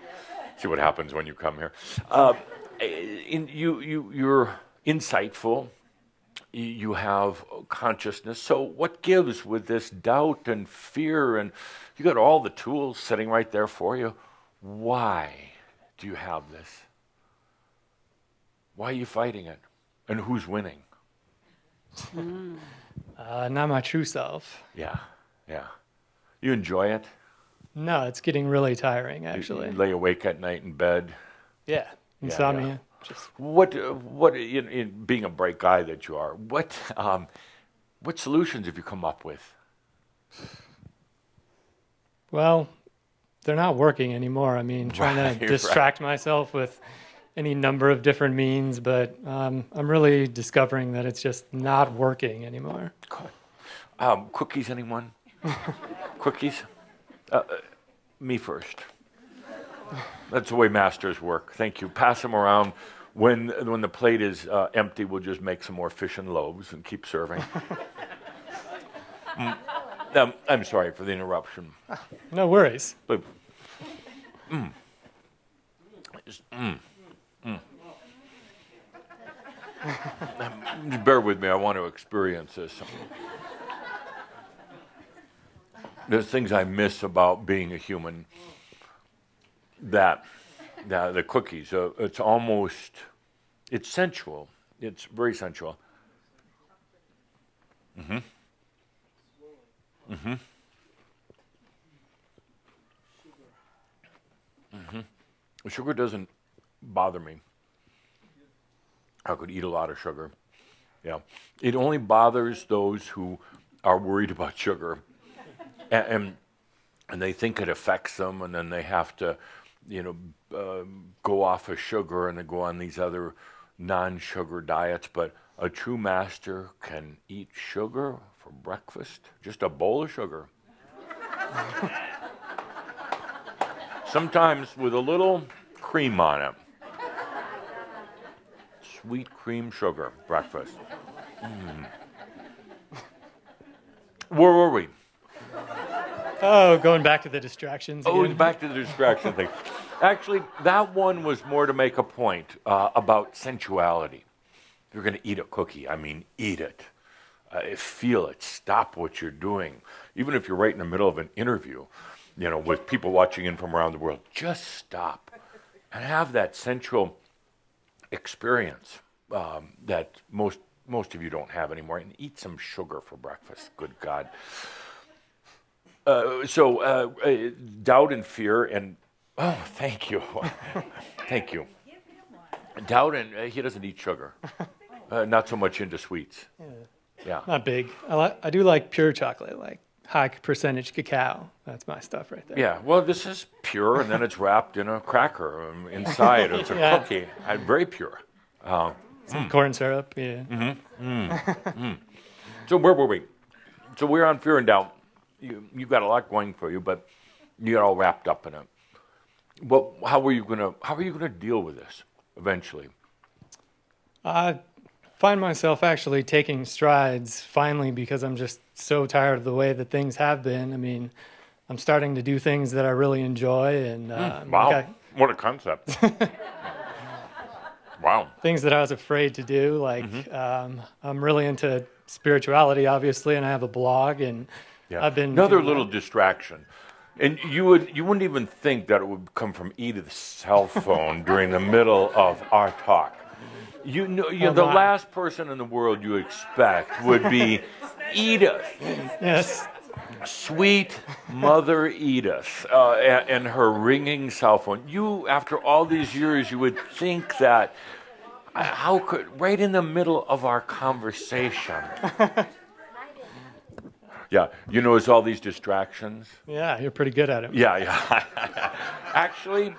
what happens when you come here. You're insightful. You have consciousness. So what gives with this doubt and fear? And you got all the tools sitting right there for you. Why do you have this? Why are you fighting it? And who's winning? Not my true self. Yeah. You enjoy it? No, it's getting really tiring, actually. You lay awake at night in bed? Yeah, insomnia. Yeah. What in being a bright guy that you are, what solutions have you come up with? Well, they're not working anymore. I mean, trying to distract myself with any number of different means, but I'm really discovering that it's just not working anymore. Cookies, anyone? Cookies? Me first. That's the way masters work. Thank you. Pass them around. When the plate is empty, we'll just make some more fish and loaves and keep serving. I'm sorry for the interruption. No worries. But, bear with me. I want to experience this. There's things I miss about being a human. The cookies, it's sensual. It's very sensual. Sugar doesn't bother me. I could eat a lot of sugar. Yeah. It only bothers those who are worried about sugar. And they think it affects them, and then they have to, go off of sugar and they go on these other non-sugar diets. But a true master can eat sugar for breakfast, just a bowl of sugar. Sometimes with a little cream on it. Sweet cream sugar breakfast. Where were we? Oh, going back to the distractions again. Oh, back to the distraction thing. Actually, that one was more to make a point about sensuality. If you're going to eat a cookie, I mean, eat it. Feel it. Stop what you're doing. Even if you're right in the middle of an interview, with people watching in from around the world, just stop and have that sensual experience that most of you don't have anymore. And eat some sugar for breakfast. Good God. So doubt and fear and thank you. Thank you. Doubt and he doesn't eat sugar. Not so much into sweets. Yeah. Not big. I do like pure chocolate, like high percentage cacao. That's my stuff right there. Yeah. Well, this is pure, and then it's wrapped in a cracker inside. It's a cookie. Very pure. Some corn syrup. Yeah. So where were we? So we're on fear and doubt. You've got a lot going for you, but you got all wrapped up in it. Well, how are you gonna deal with this eventually? I find myself actually taking strides finally because I'm just so tired of the way that things have been. I mean, I'm starting to do things that I really enjoy, and wow, what a concept! Wow, things that I was afraid to do. Like I'm really into spirituality, obviously, and I have a blog, and I've been another little distraction. And you wouldn't even think that it would come from Edith's cell phone during the middle of our talk. The last person in the world you expect would be Edith. Yes. Sweet Mother Edith and her ringing cell phone. You, after all these years, you would think that, how could, right in the middle of our conversation. Yeah, it's all these distractions. Yeah, you're pretty good at it. Yeah. Actually,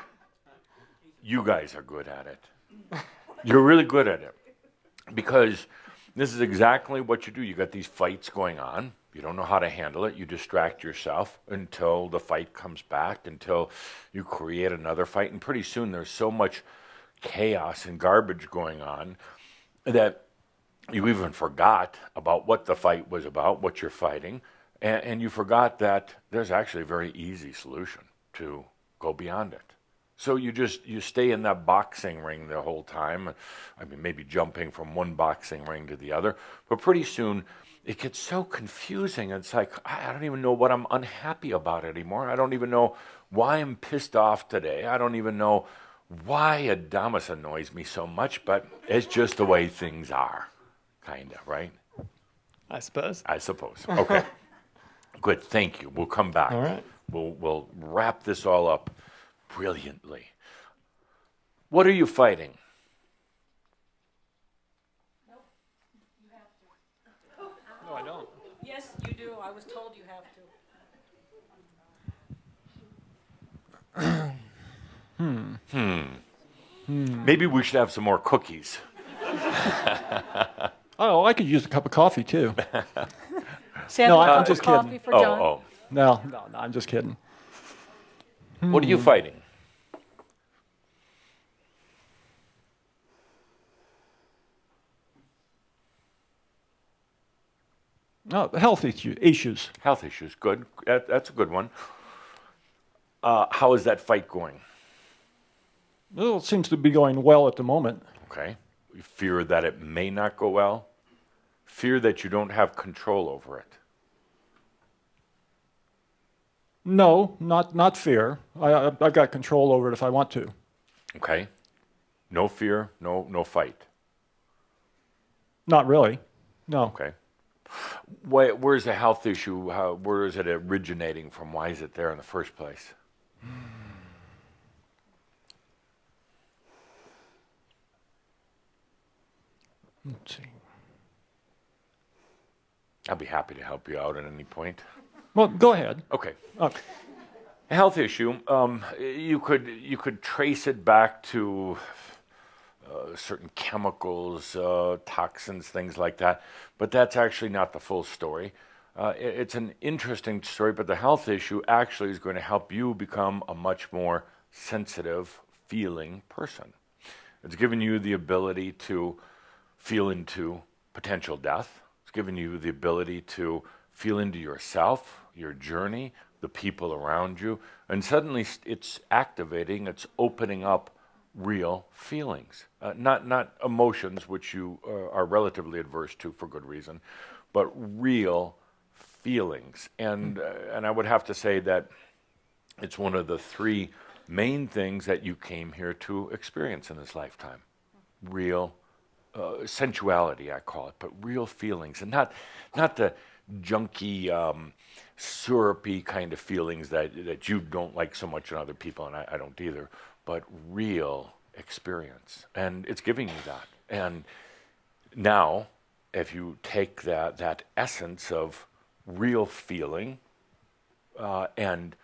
you guys are good at it. You're really good at it. Because this is exactly what you do. You got these fights going on. You don't know how to handle it. You distract yourself until the fight comes back, until you create another fight. And pretty soon there's so much chaos and garbage going on that You even forgot about what the fight was about, what you're fighting, and you forgot that there's actually a very easy solution to go beyond it. So you stay in that boxing ring the whole time. I mean, maybe jumping from one boxing ring to the other, but pretty soon it gets so confusing. It's like, I don't even know what I'm unhappy about anymore. I don't even know why I'm pissed off today. I don't even know why Адамус annoys me so much, but it's just the way things are, kind of, right? I suppose. I suppose. Okay. Good, thank you. We'll come back. All right. We'll wrap this all up brilliantly. What are you fighting? Nope. You have to. No, I don't. Yes, you do. I was told you have to. Maybe we should have some more cookies. Oh, I could use a cup of coffee too. Sandwich, I'm cup just of coffee kidding. for John. Oh. No, I'm just kidding. What are you fighting? Oh, health issues. Health issues. Good. That's a good one. How is that fight going? Well, it seems to be going well at the moment. Okay. You fear that it may not go well? Fear that you don't have control over it? No, not fear. I've got control over it if I want to. Okay. No fear, no fight. Not really. No. Okay. Where's the health issue? Where is it originating from? Why is it there in the first place? Let's see. I'll be happy to help you out at any point. Well, go ahead. Okay. Okay. A health issue. You could trace it back to certain chemicals, toxins, things like that. But that's actually not the full story. It's an interesting story, but the health issue actually is going to help you become a much more sensitive, feeling person. It's given you the ability to feel into potential death. It's given you the ability to feel into yourself, your journey, the people around you, and suddenly it's activating, it's opening up real feelings, not emotions, which you are relatively adverse to for good reason, but real feelings. And I would have to say that it's one of the three main things that you came here to experience in this lifetime. Real sensuality, I call it, but real feelings, and not the junky, syrupy kind of feelings that you don't like so much in other people, and I don't either, but real experience. And it's giving you that. And now, if you take that essence of real feeling and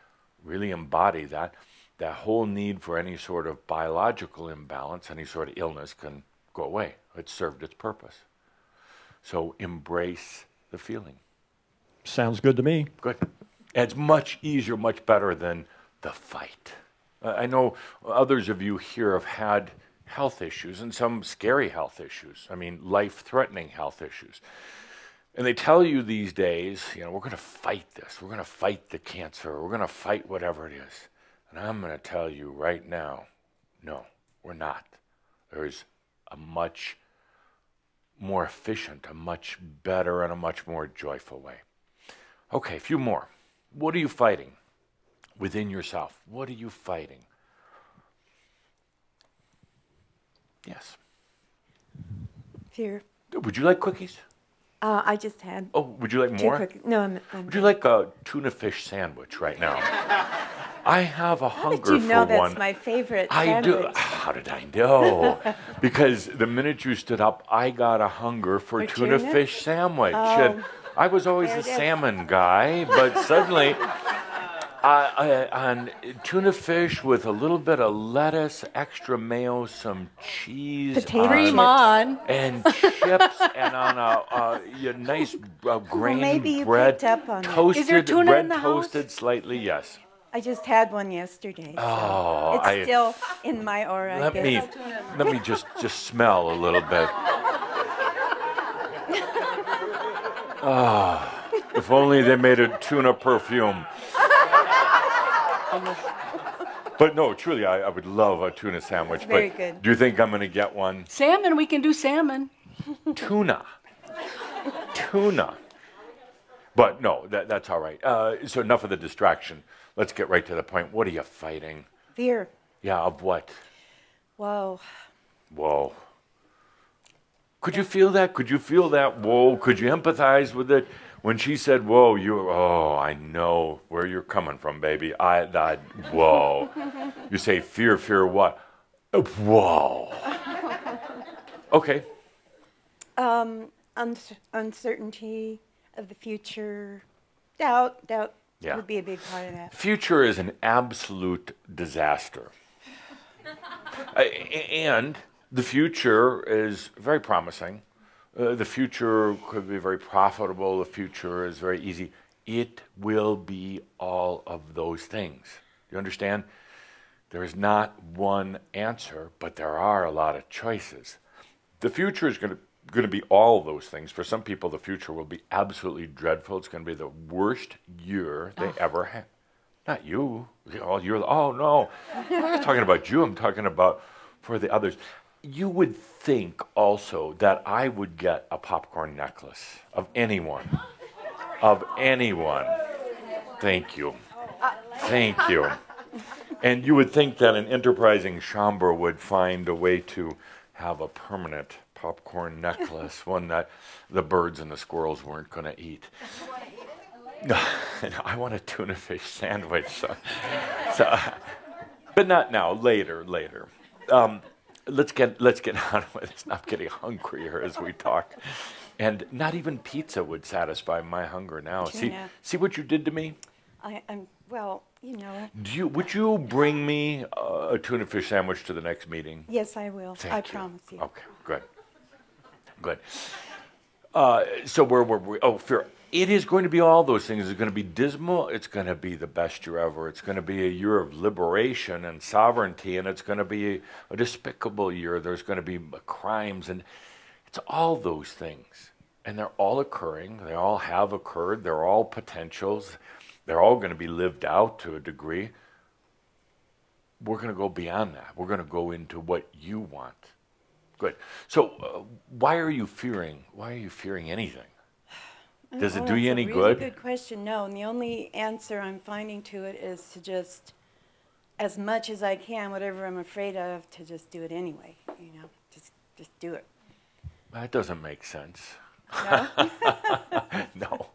really embody that whole need for any sort of biological imbalance, any sort of illness can go away. It's served its purpose. So embrace the feeling. Sounds good to me. Good. And it's much easier, much better than the fight. I know others of you here have had health issues, and some scary health issues. I mean, life-threatening health issues. And they tell you these days, we're going to fight this. We're going to fight the cancer. We're going to fight whatever it is. And I'm going to tell you right now, no, we're not. There's a much more efficient, a much better, and a much more joyful way. Okay, a few more. What are you fighting within yourself? What are you fighting? Yes. Fear. Would you like cookies? I just had Oh, would you like two more? cookies. No, I'm Would you like a tuna fish sandwich right now? I have a How hunger did you know for one. that's my favorite I sandwich? do. How did I know? Because the minute you stood up, I got a hunger for tuna tuna? fish sandwich. Oh, And I was always there a it is. salmon guy, but suddenly on tuna fish with a little bit of lettuce, extra mayo, some cheese, Potato Cream on. and chips, and on a nice grainy maybe you bread, picked up on it. toasted Is there tuna bread, in the house? toasted slightly. Yes. I just had one yesterday. So Oh, it's still in my aura. I Let guess. me just smell a little bit. If only they made a tuna perfume. But no, truly, I would love a tuna sandwich. Very but good. Do you think I'm going to get one? Salmon, we can do salmon. Tuna. Tuna. But no, that's all right. So enough of the distraction. Let's get right to the point. What are you fighting? Fear. Yeah, of what? Whoa. Whoa. Could you feel that? Could you feel that? Whoa. Could you empathize with it? When she said, whoa, I know where you're coming from, baby. Whoa. You say fear what? Whoa. Okay. Uncertainty of the future. Doubt Yeah. would be a big part of that. Future is an absolute disaster. And the future is very promising. The future could be very profitable. The future is very easy. It will be all of those things. You understand? There is not one answer, but there are a lot of choices. The future is going to be all of those things. For some people, the future will be absolutely dreadful. It's going to be the worst year they ever had. Not you. Oh, no. I'm not talking about you. I'm talking about for the others. You would think also that I would get a popcorn necklace of anyone. Of anyone. Thank you. Thank you. And you would think that an enterprising chambre would find a way to have a permanent popcorn necklace, one that the birds and the squirrels weren't going to eat. No, I want a tuna fish sandwich. So, but not now. Later. Let's get on with this. I'm getting hungrier as we talk, and not even pizza would satisfy my hunger now. See what you did to me. I'm well, you know. Would you bring me a tuna fish sandwich to the next meeting? Yes, I will. Thank I you. promise you. Okay, good. So where were we? Oh, fear. It is going to be all those things. It's going to be dismal. It's going to be the best year ever. It's going to be a year of liberation and sovereignty, and it's going to be a despicable year. There's going to be crimes, and it's all those things. And they're all occurring. They all have occurred. They're all potentials. They're all going to be lived out to a degree. We're going to go beyond that. We're going to go into what you want. Good. So why are you fearing? Why are you fearing anything? Does it do you any good? That's a really good question. No, and the only answer I'm finding to it is to just, as much as I can, whatever I'm afraid of, to just do it anyway. You know, just do it. That doesn't make sense. No.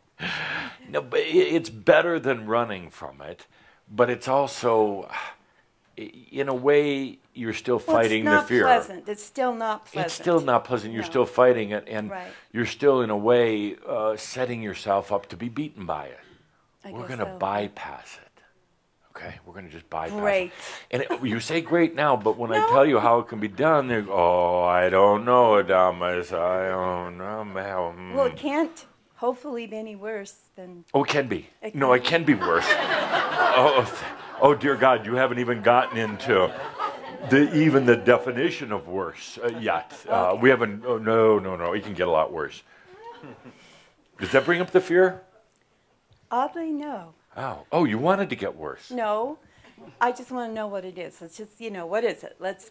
No, but it's better than running from it. But it's also, in a way, you're still fighting the fear. It's still not pleasant. It's still not pleasant. You're still fighting it, and you're still, in a way, setting yourself up to be beaten by it. We're going to bypass it. Okay? We're going to just bypass it. And you say great now, but when I tell you how it can be done, they go, I don't know, Adamus. I don't know. Well, it can't hopefully be any worse than... Oh, it can be. It can be worse. Oh, dear God, you haven't even gotten into... even the definition of worse yet. We haven't, no, it can get a lot worse. Does that bring up the fear? Oddly, no. Oh, you wanted to get worse. No, I just want to know what it is. It's just, what is it? Let's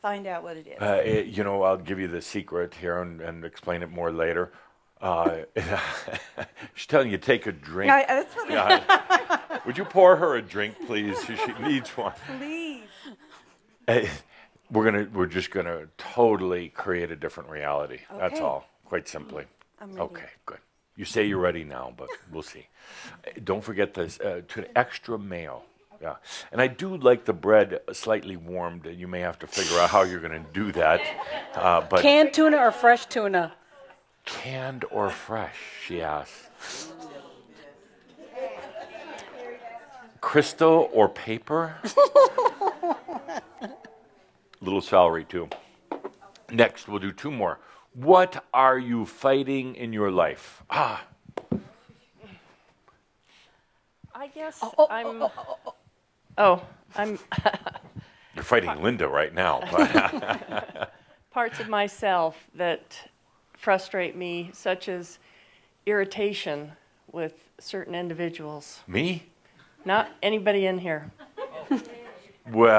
find out what it is. I'll give you the secret here and explain it more later. She's telling you, take a drink. That's what Would you pour her a drink, please? She needs one. Please. We're just gonna totally create a different reality. Okay. That's all, quite simply. I'm ready. Okay, good. You say you're ready now, but we'll see. Don't forget this extra mayo. Yeah, and I do like the bread slightly warmed. You may have to figure out how you're going to do that. But canned tuna or fresh tuna? Canned or fresh? She asked. Crystal or paper? Little celery, too. Next, we'll do two more. What are you fighting in your life? I guess I'm... You're fighting Linda right now. Parts of myself that frustrate me, such as irritation with certain individuals. Me? Not anybody in here. Well,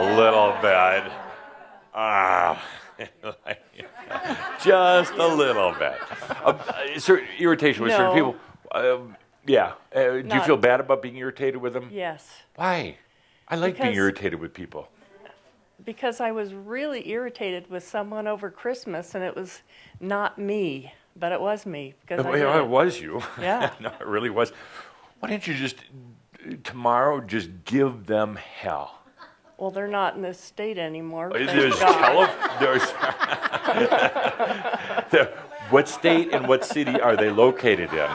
a little bit. Just a little bit. Irritation with certain people. Yeah. Do you feel bad about being irritated with them? Yes. Why? I like being irritated with people. Because I was really irritated with someone over Christmas, and it was not me, but it was me. Because it was you. Yeah. No, it really was. Why don't you just, tomorrow, just give them hell? Well, they're not in this state anymore. What state and what city are they located in?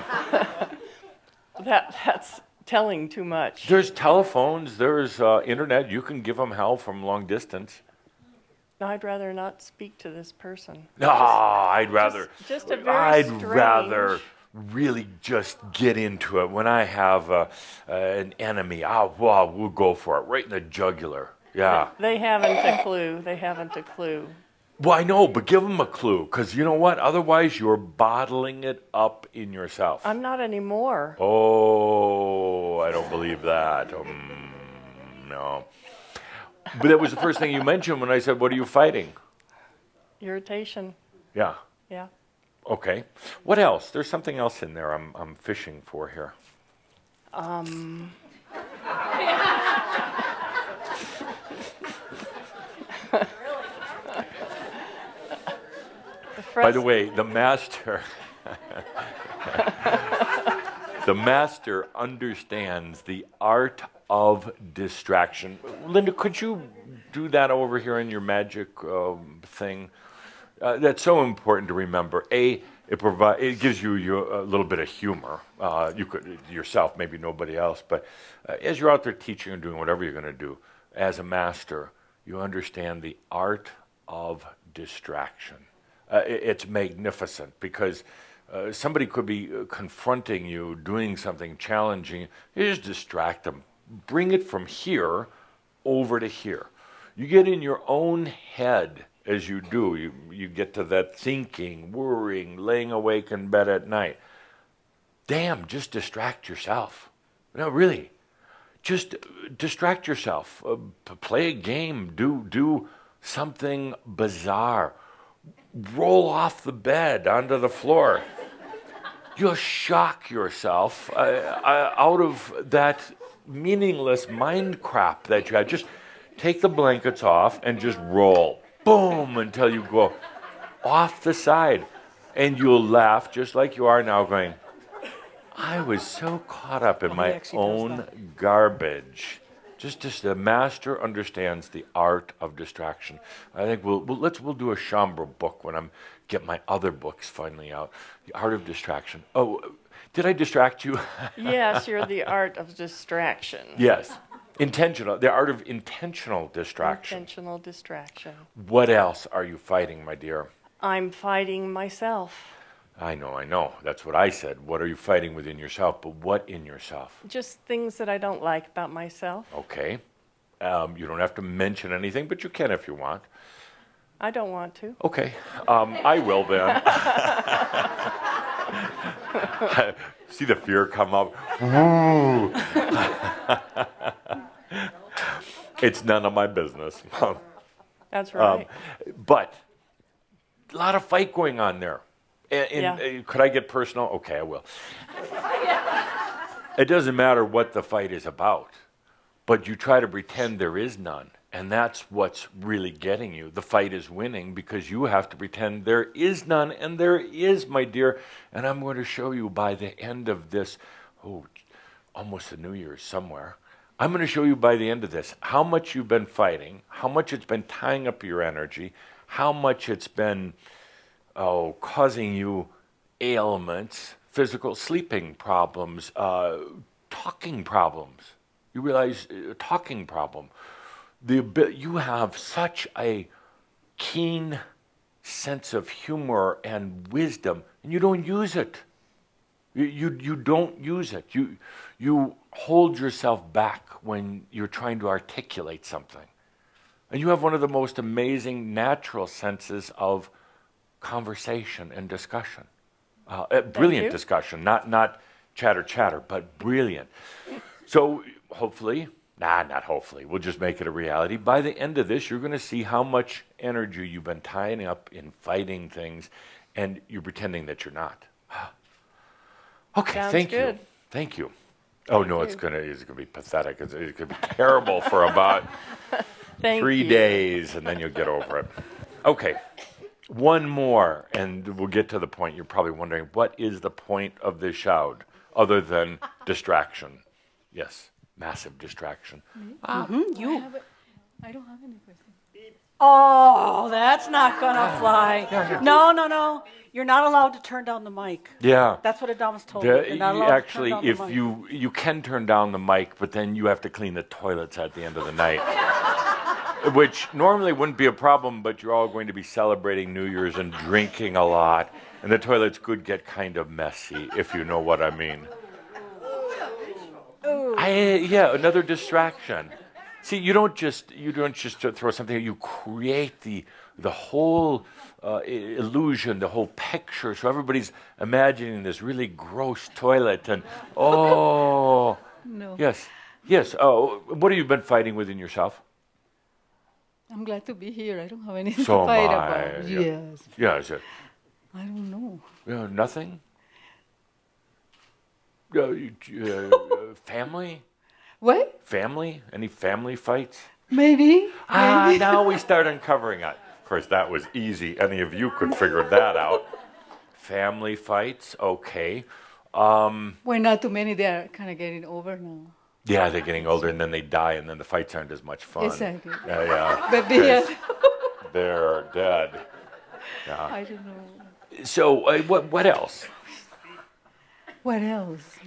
That's telling too much. There's telephones, there's internet. You can give them hell from long distance. No, I'd rather not speak to this person. No, I'd rather. Just a very strange. Rather really just get into it. When I have an enemy, we'll go for it right in the jugular. Yeah. They haven't a clue. They haven't a clue. Well, I know, but give them a clue, because you know what? Otherwise, you're bottling it up in yourself. I'm not anymore. Oh, I don't believe that. No. But that was the first thing you mentioned when I said, what are you fighting? Irritation. Yeah. Yeah. Okay. What else? There's something else in there I'm fishing for here. By the way, the master understands the art of distraction. Linda, could you do that over here in your magic thing? That's so important to remember. It gives you a little bit of humor. You could yourself, maybe nobody else, but as you're out there teaching and doing whatever you're going to do, as a master, you understand the art of distraction. It's magnificent, because somebody could be confronting you, doing something challenging. You just distract them. Bring it from here over to here. You get in your own head as you do. You get to that thinking, worrying, laying awake in bed at night. Damn, just distract yourself. No, really. Just distract yourself. Play a game. Do something bizarre. Roll off the bed onto the floor. You'll shock yourself out of that meaningless mind crap that you had. Just take the blankets off and just roll. Boom, until you go off the side. And you'll laugh just like you are now, going, I was so caught up in my own garbage. Just the master understands the art of distraction. I think we'll do a chambre book when I'm get my other books finally out. The art of distraction. Oh, did I distract you? Yes, you're the art of distraction. Yes, intentional. The art of intentional distraction. Intentional distraction. What else are you fighting, my dear? I'm fighting myself. I know. That's what I said. What are you fighting within yourself? But what in yourself? Just things that I don't like about myself. Okay. You don't have to mention anything, but you can if you want. I don't want to. Okay. I will then. See the fear come up. Woo. It's none of my business. That's right. But a lot of fight going on there. Could I get personal? Okay, I will. It doesn't matter what the fight is about, but you try to pretend there is none, and that's what's really getting you. The fight is winning because you have to pretend there is none, and there is, my dear. And I'm going to show you by the end of this, almost the New Year's somewhere. I'm going to show you by the end of this how much you've been fighting, how much it's been tying up your energy, how much it's been causing you ailments, physical sleeping problems, talking problems. You realize talking problem. You have such a keen sense of humor and wisdom, and you don't use it. You don't use it. You hold yourself back when you're trying to articulate something. And you have one of the most amazing natural senses of conversation and discussion. Brilliant discussion, not chatter, but brilliant. So hopefully, not hopefully, we'll just make it a reality. By the end of this, you're going to see how much energy you've been tying up in fighting things, and you're pretending that you're not. Okay, Sounds good. Thank you. Oh no, it's gonna be pathetic. It's gonna be terrible for about 3 days, and then you'll get over it. Okay, one more, and we'll get to the point. You're probably wondering, what is the point of this Shroud other than distraction? Yes, massive distraction. You. I don't have any questions. Oh, that's not gonna fly. No. You're not allowed to turn down the mic. Yeah. That's what Адамus told me. You're not allowed actually, to turn down the mic. you can turn down the mic, but then you have to clean the toilets at the end of the night. Which normally wouldn't be a problem, but you're all going to be celebrating New Year's and drinking a lot, and the toilets could get kind of messy, if you know what I mean. Another distraction. See, you don't just throw something. You create the whole illusion, the whole picture. So everybody's imagining this really gross toilet, and No. yes. Oh, what have you been fighting within yourself? I'm glad to be here. I don't have anything So to fight am I, about. Yes. Yeah, is it? I don't know. Nothing. Family. What? Family? Any family fights? Maybe. Now we start uncovering it. Of course, that was easy. Any of you could figure that out. Family fights, okay. Well, not too many. They are kind of getting over now. Yeah, they're getting older, and then they die, and then the fights aren't as much fun. Exactly. Yeah. But they're dead. Yeah. I don't know. So, what else? What else?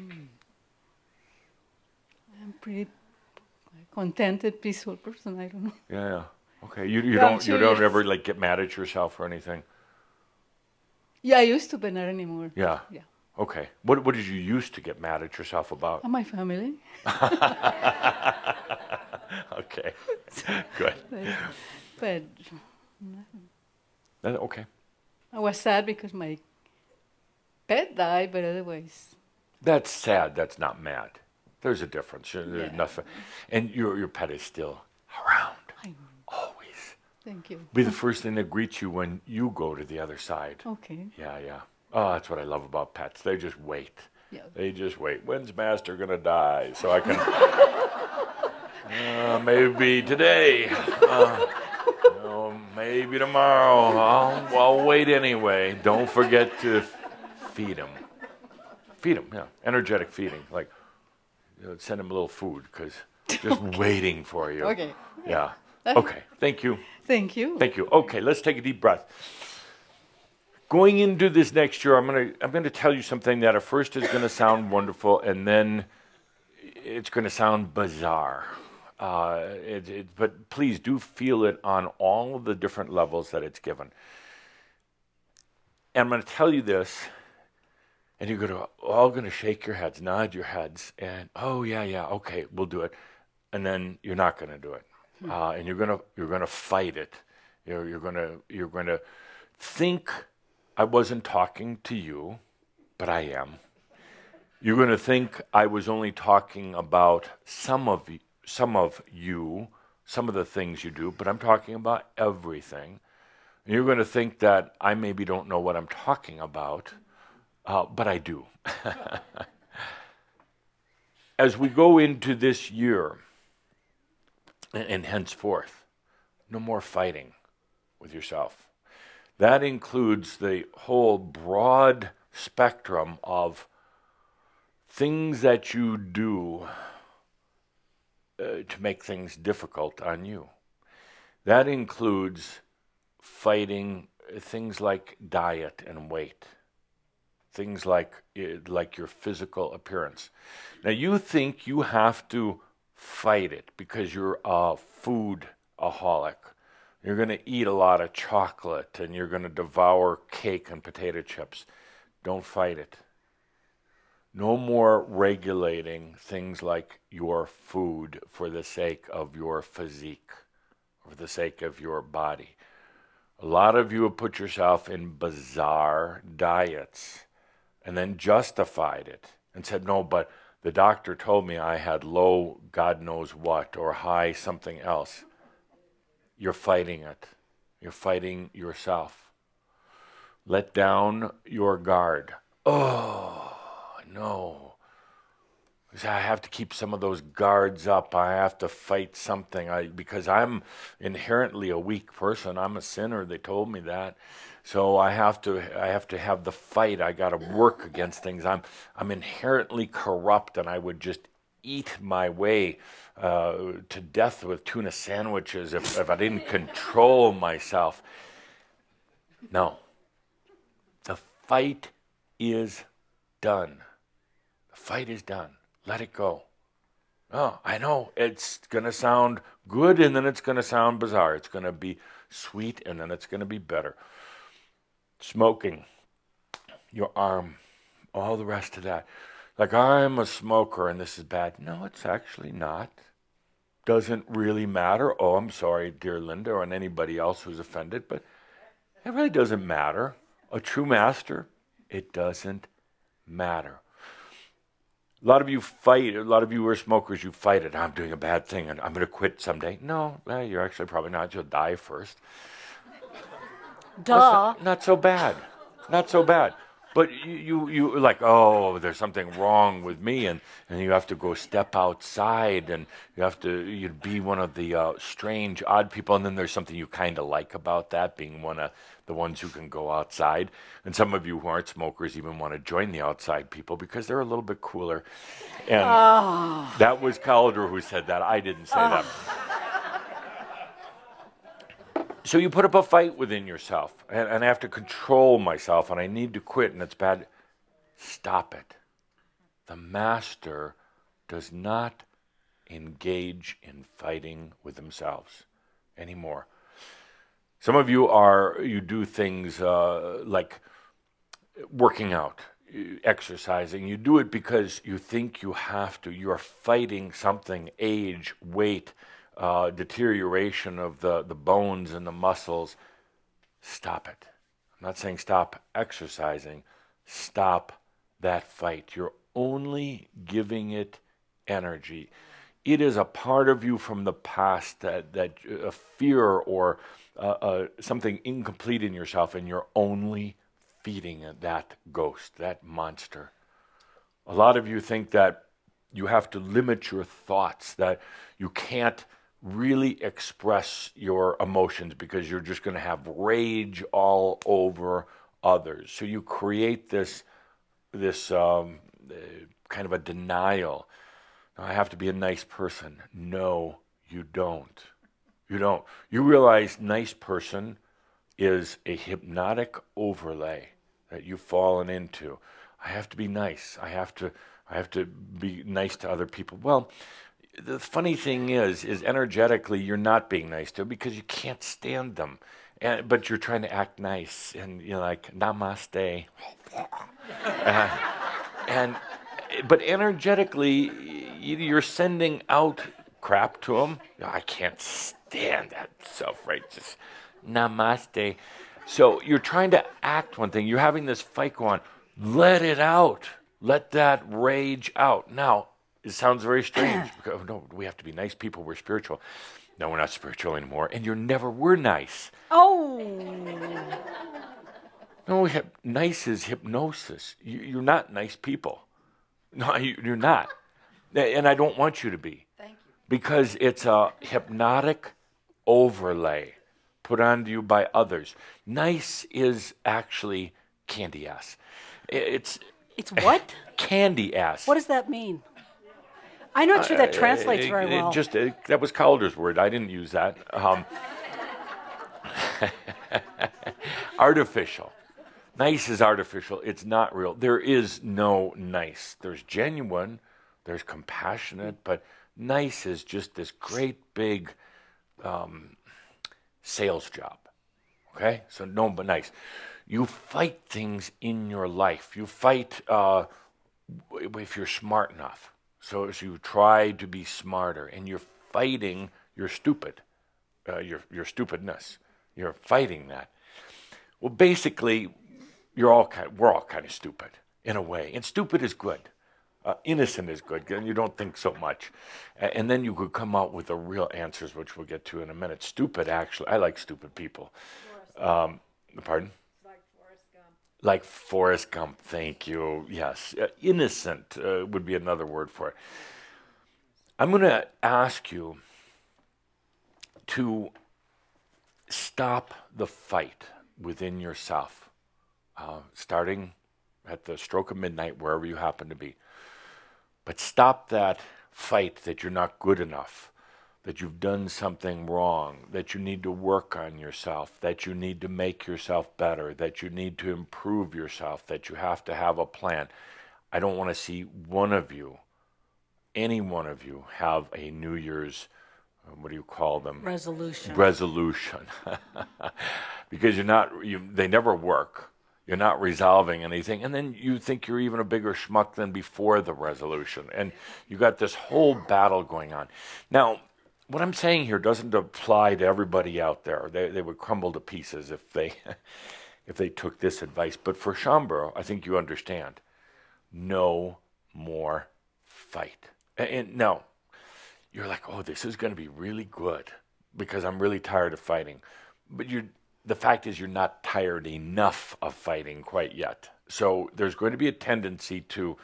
I'm pretty contented, peaceful person. I don't know. Yeah. Okay. You don't ever like get mad at yourself or anything? Yeah, I used to, but not anymore. Yeah. Yeah. Okay. What did you used to get mad at yourself about? My family. Okay. Good. But okay. I was sad because my pet died, but otherwise. That's sad. That's not mad. There's a difference. There's nothing. And your pet is still around. I know. Always. Thank you. Be the first thing that greets you when you go to the other side. Okay. Yeah. Oh, that's what I love about pets. They just wait. Yeah. They just wait. When's Master gonna die? So I can maybe today. Maybe tomorrow. I'll wait anyway. Don't forget to feed him. Feed him. Yeah. Energetic feeding. Like send him a little food because just waiting for you. Okay. Yeah. Okay. Thank you. Thank you. Thank you. Okay. Let's take a deep breath. Going into this next year, I'm gonna tell you something that at first is gonna sound wonderful, and then it's gonna sound bizarre. But please do feel it on all of the different levels that it's given. And I'm gonna tell you this, and you're all gonna shake your heads, nod your heads, and yeah, okay, we'll do it, and then you're not gonna do it, and you're gonna fight it. You're gonna think. I wasn't talking to you, but I am. You're going to think I was only talking about some of you, some of the things you do, but I'm talking about everything. And you're going to think that I maybe don't know what I'm talking about, but I do. As we go into this year, and henceforth, no more fighting with yourself. That includes the whole broad spectrum of things that you do to make things difficult on you. That includes fighting things like diet and weight, things like your physical appearance. Now you think you have to fight it because you're a foodaholic. You're going to eat a lot of chocolate and you're going to devour cake and potato chips. Don't fight it. No more regulating things like your food for the sake of your physique, for the sake of your body. A lot of you have put yourself in bizarre diets and then justified it and said, no, but the doctor told me I had low God knows what or high something else. You're fighting it. You're fighting yourself. Let down your guard. Oh, no. I have to keep some of those guards up. I have to fight something because I'm inherently a weak person. I'm a sinner. They told me that. So I have to have the fight. I got to work against things. I'm inherently corrupt, and I would just eat my way to death with tuna sandwiches if I didn't control myself. No. The fight is done. The fight is done. Let it go. Oh, I know it's going to sound good and then it's going to sound bizarre. It's going to be sweet and then it's going to be bitter. Smoking, your arm, all the rest of that. Like, I'm a smoker and this is bad. No, it's actually not. Doesn't really matter. Oh, I'm sorry, dear Linda, and anybody else who's offended, but it really doesn't matter. A true master, it doesn't matter. A lot of you fight, a lot of you who are smokers, you fight it. I'm doing a bad thing and I'm going to quit someday. No, you're actually probably not. You'll die first. Duh. Not so bad. Not so bad. But you like, oh, there's something wrong with me, and you have to go step outside, and you'd be one of the strange, odd people, and then there's something you kind of like about that, being one of the ones who can go outside. And some of you who aren't smokers even want to join the outside people because they're a little bit cooler. And that was Calder who said that. I didn't say that. So you put up a fight within yourself, and I have to control myself, and I need to quit, and it's bad. Stop it. The master does not engage in fighting with themselves anymore. Some of you do things like working out, exercising. You do it because you think you have to. You're fighting something, age, weight, deterioration of the bones and the muscles. Stop it. I'm not saying stop exercising. Stop that fight. You're only giving it energy. It is a part of you from the past that a fear or something incomplete in yourself, and you're only feeding it, that ghost, that monster. A lot of you think that you have to limit your thoughts, that you can't really express your emotions because you're just going to have rage all over others. So you create this kind of a denial. I have to be a nice person. No, you don't. You don't. You realize nice person is a hypnotic overlay that you've fallen into. I have to be nice. I have to be nice to other people. Well, the funny thing is energetically you're not being nice to them because you can't stand them. But you're trying to act nice, and you're like, namaste. But energetically, you're sending out crap to them. I can't stand that self-righteous namaste. So you're trying to act one thing. You're having this fight go on. Let it out. Let that rage out. Now, it sounds very strange. Because, no, we have to be nice people. We're spiritual. No, we're not spiritual anymore. And you never were nice. Oh. No, nice is hypnosis. You're not nice people. No, you're not. And I don't want you to be. Thank you. Because it's a hypnotic overlay put onto you by others. Nice is actually candy ass. It's what? Candy ass. What does that mean? I'm not sure that translates very well. That was Calder's word. I didn't use that. Artificial. Nice is artificial. It's not real. There is no nice. There's genuine. There's compassionate. But nice is just this great big sales job. Okay? So no, but nice. You fight things in your life. You fight if you're smart enough. So as you try to be smarter, and you're fighting your stupidness. You're fighting that. Well, basically, we're all kind of stupid in a way. And stupid is good. Innocent is good, and you don't think so much. And then you could come out with the real answers, which we'll get to in a minute. Stupid, actually, I like stupid people. Pardon? Like Forrest Gump, thank you. Yes, innocent would be another word for it. I'm going to ask you to stop the fight within yourself, starting at the stroke of midnight, wherever you happen to be. But stop that fight that you're not good enough, that you've done something wrong, that you need to work on yourself, that you need to make yourself better, that you need to improve yourself, that you have to have a plan. I don't want to see one of you, any one of you, have a New Year's, what do you call them? Resolution. Because they never work. You're not resolving anything, and then you think you're even a bigger schmuck than before the resolution, and you got this whole battle going on. Now, what I'm saying here doesn't apply to everybody out there. They would crumble to pieces if they took this advice. But for Shambro, I think you understand. No more fight. And no, you're like, oh, this is going to be really good because I'm really tired of fighting. But the fact is you're not tired enough of fighting quite yet. So there's going to be a tendency to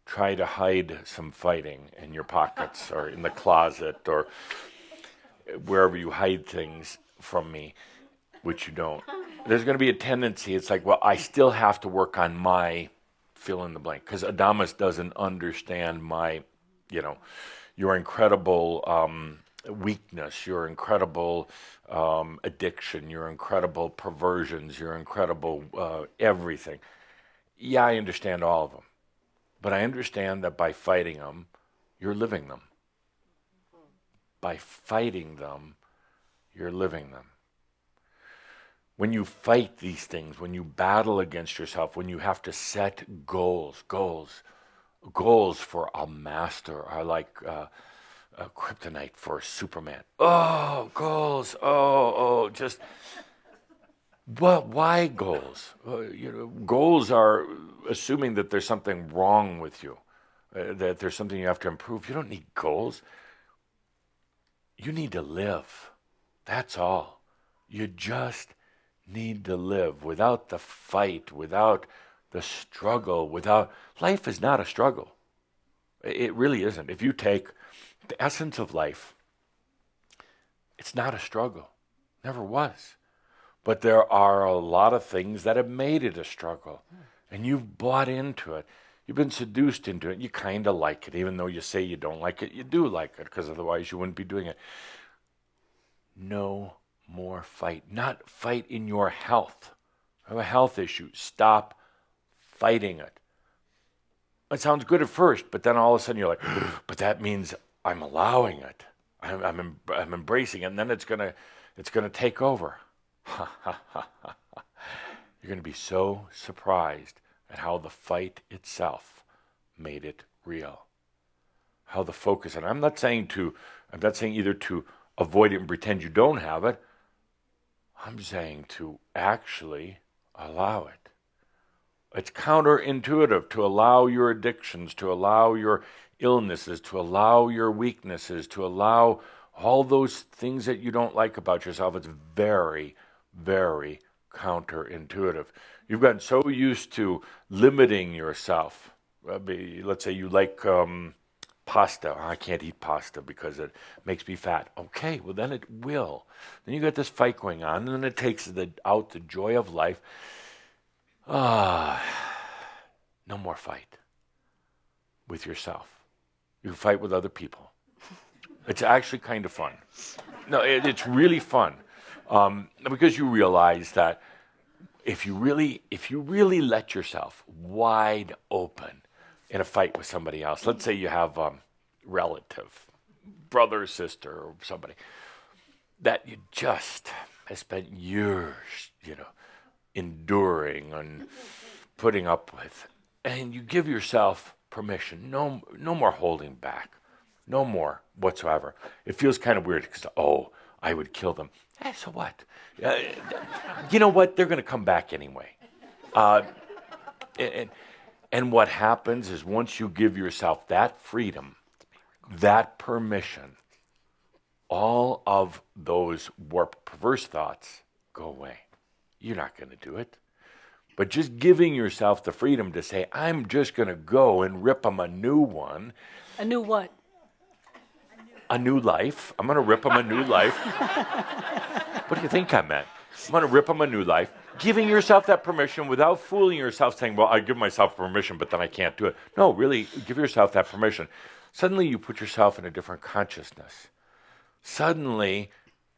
try to hide some fighting in your pockets or in the closet or wherever you hide things from me, which you don't. There's going to be a tendency, it's like, well, I still have to work on my fill in the blank, because Адамус doesn't understand my, your incredible weakness, your incredible addiction, your incredible perversions, your incredible everything. Yeah, I understand all of them. But I understand that by fighting them, you're living them. By fighting them, you're living them. When you fight these things, when you battle against yourself, when you have to set goals for a master are like a kryptonite for Superman. Oh, goals. Just... But why goals? Goals are assuming that there's something wrong with you, that there's something you have to improve. You don't need goals. You need to live. That's all. You just need to live without the fight, without the struggle, life is not a struggle. It really isn't. If you take the essence of life, it's not a struggle. Never was. But there are a lot of things that have made it a struggle. And you've bought into it. You've been seduced into it. You kind of like it. Even though you say you don't like it, you do like it, because otherwise you wouldn't be doing it. No more fight. Not fight in your health. I have a health issue. Stop fighting it. It sounds good at first, but then all of a sudden you're like, but that means I'm allowing it. I'm embracing it, and then it's gonna take over. You're going to be so surprised at how the fight itself made it real. How the focus, and I'm not saying either to avoid it and pretend you don't have it. I'm saying to actually allow it. It's counterintuitive to allow your addictions, to allow your illnesses, to allow your weaknesses, to allow all those things that you don't like about yourself. It's very, very counterintuitive. You've gotten so used to limiting yourself. Let's say you like pasta. I can't eat pasta because it makes me fat. Okay, well then it will. Then you got this fight going on, and then it takes out the joy of life. No more fight with yourself. You fight with other people. It's actually kind of fun. No, it's really fun. Because you realize that if you really let yourself wide open in a fight with somebody else, let's say you have a relative, brother or sister or somebody, that you just have spent years, enduring and putting up with, and you give yourself permission, no more holding back, no more whatsoever. It feels kind of weird because, I would kill them. So what? You know what? They're going to come back anyway. And what happens is once you give yourself that freedom, that permission, all of those warped, perverse thoughts go away. You're not going to do it. But just giving yourself the freedom to say, I'm just going to go and rip them a new one. A new what? A new life. I'm going to rip them a new life. What do you think I meant? I'm going to rip them a new life. Giving yourself that permission without fooling yourself, saying, well, I give myself permission, but then I can't do it. No, really, give yourself that permission. Suddenly you put yourself in a different consciousness. Suddenly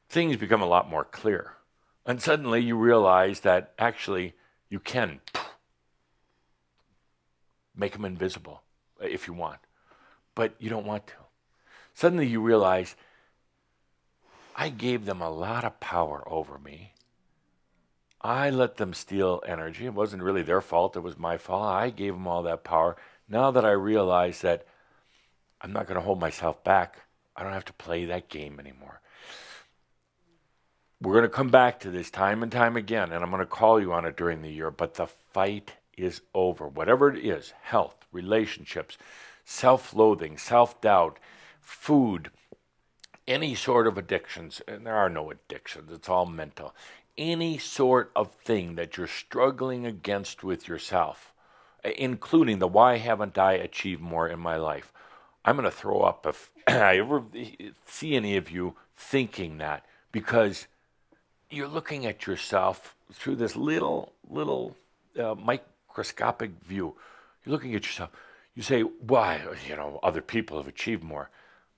things become a lot more clear. And suddenly you realize that actually you can make them invisible if you want, but you don't want to. Suddenly you realize, I gave them a lot of power over me. I let them steal energy. It wasn't really their fault. It was my fault. I gave them all that power. Now that I realize that I'm not going to hold myself back, I don't have to play that game anymore. We're going to come back to this time and time again, and I'm going to call you on it during the year, but the fight is over. Whatever it is, health, relationships, self-loathing, self-doubt, food, any sort of addictions, and there are no addictions, it's all mental. Any sort of thing that you're struggling against with yourself, including the why haven't I achieved more in my life. I'm going to throw up if I ever see any of you thinking that, because you're looking at yourself through this little microscopic view. You're looking at yourself. You say, why? Other people have achieved more.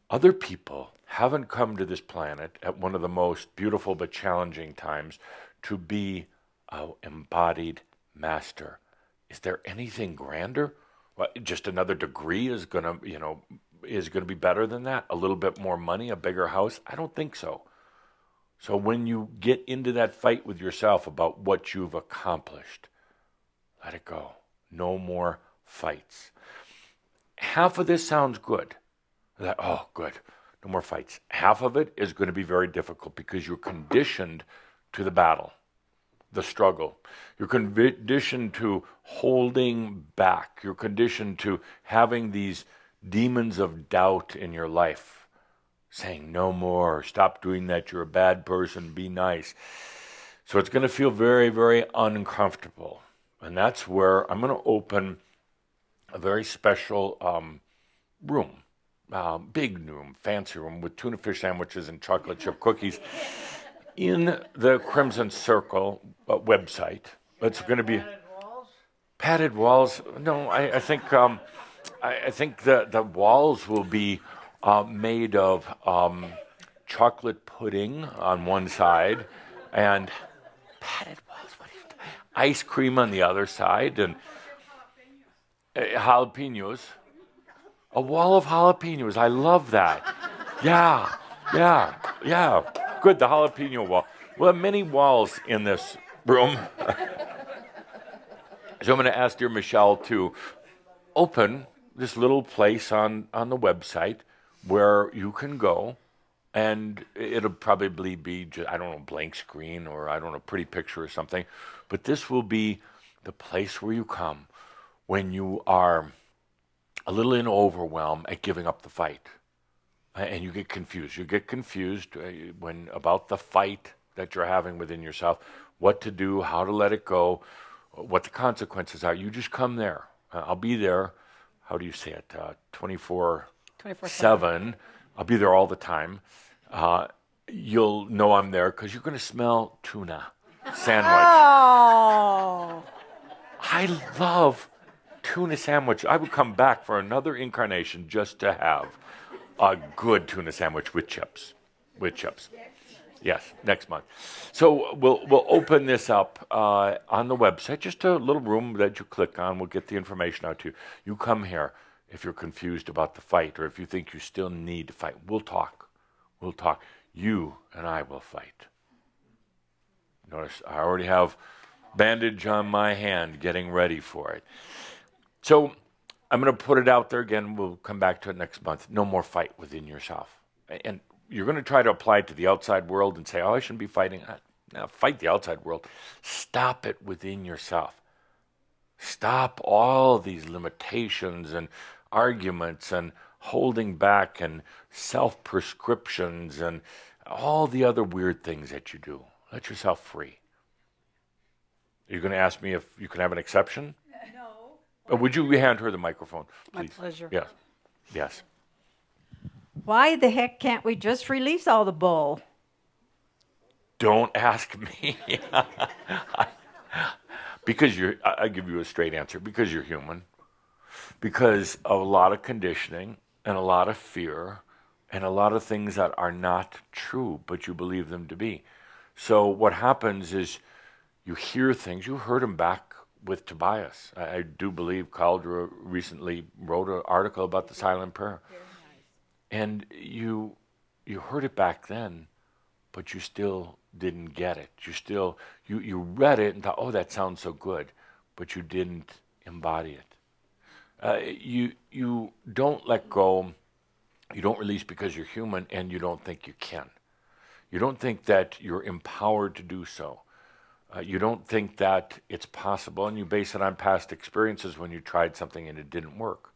Other people haven't come to this planet at one of the most beautiful but challenging times to be an embodied master. Is there anything grander? Well, just another degree is gonna be better than that? A little bit more money, a bigger house? I don't think so. So when you get into that fight with yourself about what you've accomplished, let it go. No more fights. Half of this sounds good. Oh, good. No more fights. Half of it is going to be very difficult because you're conditioned to the battle, the struggle. You're conditioned to holding back. You're conditioned to having these demons of doubt in your life, saying no more, stop doing that, you're a bad person, be nice. So it's going to feel very, very uncomfortable. And that's where I'm going to open a very special room. Big room, fancy room with tuna fish sandwiches and chocolate chip cookies in the Crimson Circle website. It's going to be padded walls. No, I think the walls will be made of chocolate pudding on one side and padded walls. Ice cream on the other side and jalapenos. A wall of jalapenos. I love that. Yeah. Good, the jalapeno wall. We'll have many walls in this room. So I'm going to ask dear Michelle to open this little place on the website where you can go, and it'll probably be, blank screen or, pretty picture or something. But this will be the place where you come when you are a little in overwhelm at giving up the fight. And you get confused. You get confused when about the fight that you're having within yourself, what to do, how to let it go, what the consequences are. You just come there. I'll be there. How do you say it? 24/7. I'll be there all the time. You'll know I'm there because you're going to smell tuna sandwich. Oh. I love tuna sandwich. I would come back for another incarnation just to have a good tuna sandwich with chips. Yes, next month. So we'll open this up on the website, just a little room that you click on. We'll get the information out to you. You come here if you're confused about the fight or if you think you still need to fight. We'll talk. You and I will fight. Notice I already have bandage on my hand getting ready for it. So I'm going to put it out there again. We'll come back to it next month. No more fight within yourself. And you're going to try to apply it to the outside world and say, oh, I shouldn't be fighting. Now, fight the outside world. Stop it within yourself. Stop all these limitations and arguments and holding back and self-prescriptions and all the other weird things that you do. Let yourself free. You're going to ask me if you can have an exception? No. Would you hand her the microphone, please? My pleasure. Yes. Yes. Why the heck can't we just release all the bull? Don't ask me. Because I give you a straight answer. Because you're human. Because of a lot of conditioning and a lot of fear and a lot of things that are not true, but you believe them to be. So what happens is you hear things. You heard him back with Tobias. I do believe Caldra recently wrote an article about the silent prayer. Very nice. And you heard it back then, but you still didn't get it. You read it and thought, oh, that sounds so good, but you didn't embody it. You don't let go. You don't release because you're human, and you don't think you can. You don't think that you're empowered to do so. You don't think that it's possible, and you base it on past experiences when you tried something and it didn't work.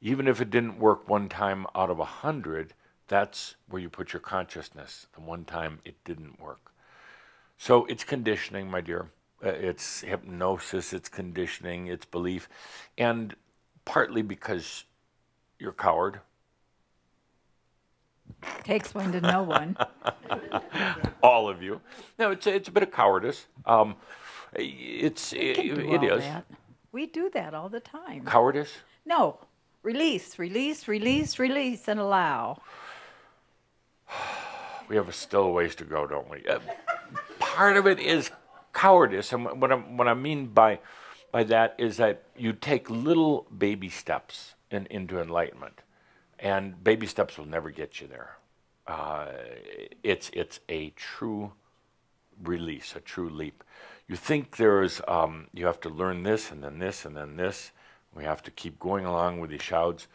Even if it didn't work one time out of 100, that's where you put your consciousness, the one time it didn't work. So it's conditioning, my dear. It's hypnosis, it's conditioning, it's belief, and partly because you're a coward. Takes one to know one. All of you. No, it's a bit of cowardice. It is. That. We do that all the time. Cowardice? No. Release, release, release, release, and allow. We have still a ways to go, don't we? Part of it is cowardice, and what I mean by that is that you take little baby steps into enlightenment. And baby steps will never get you there. It's a true release, a true leap. You think there's, you have to learn this, and then this, and then this. We have to keep going along with these shouts.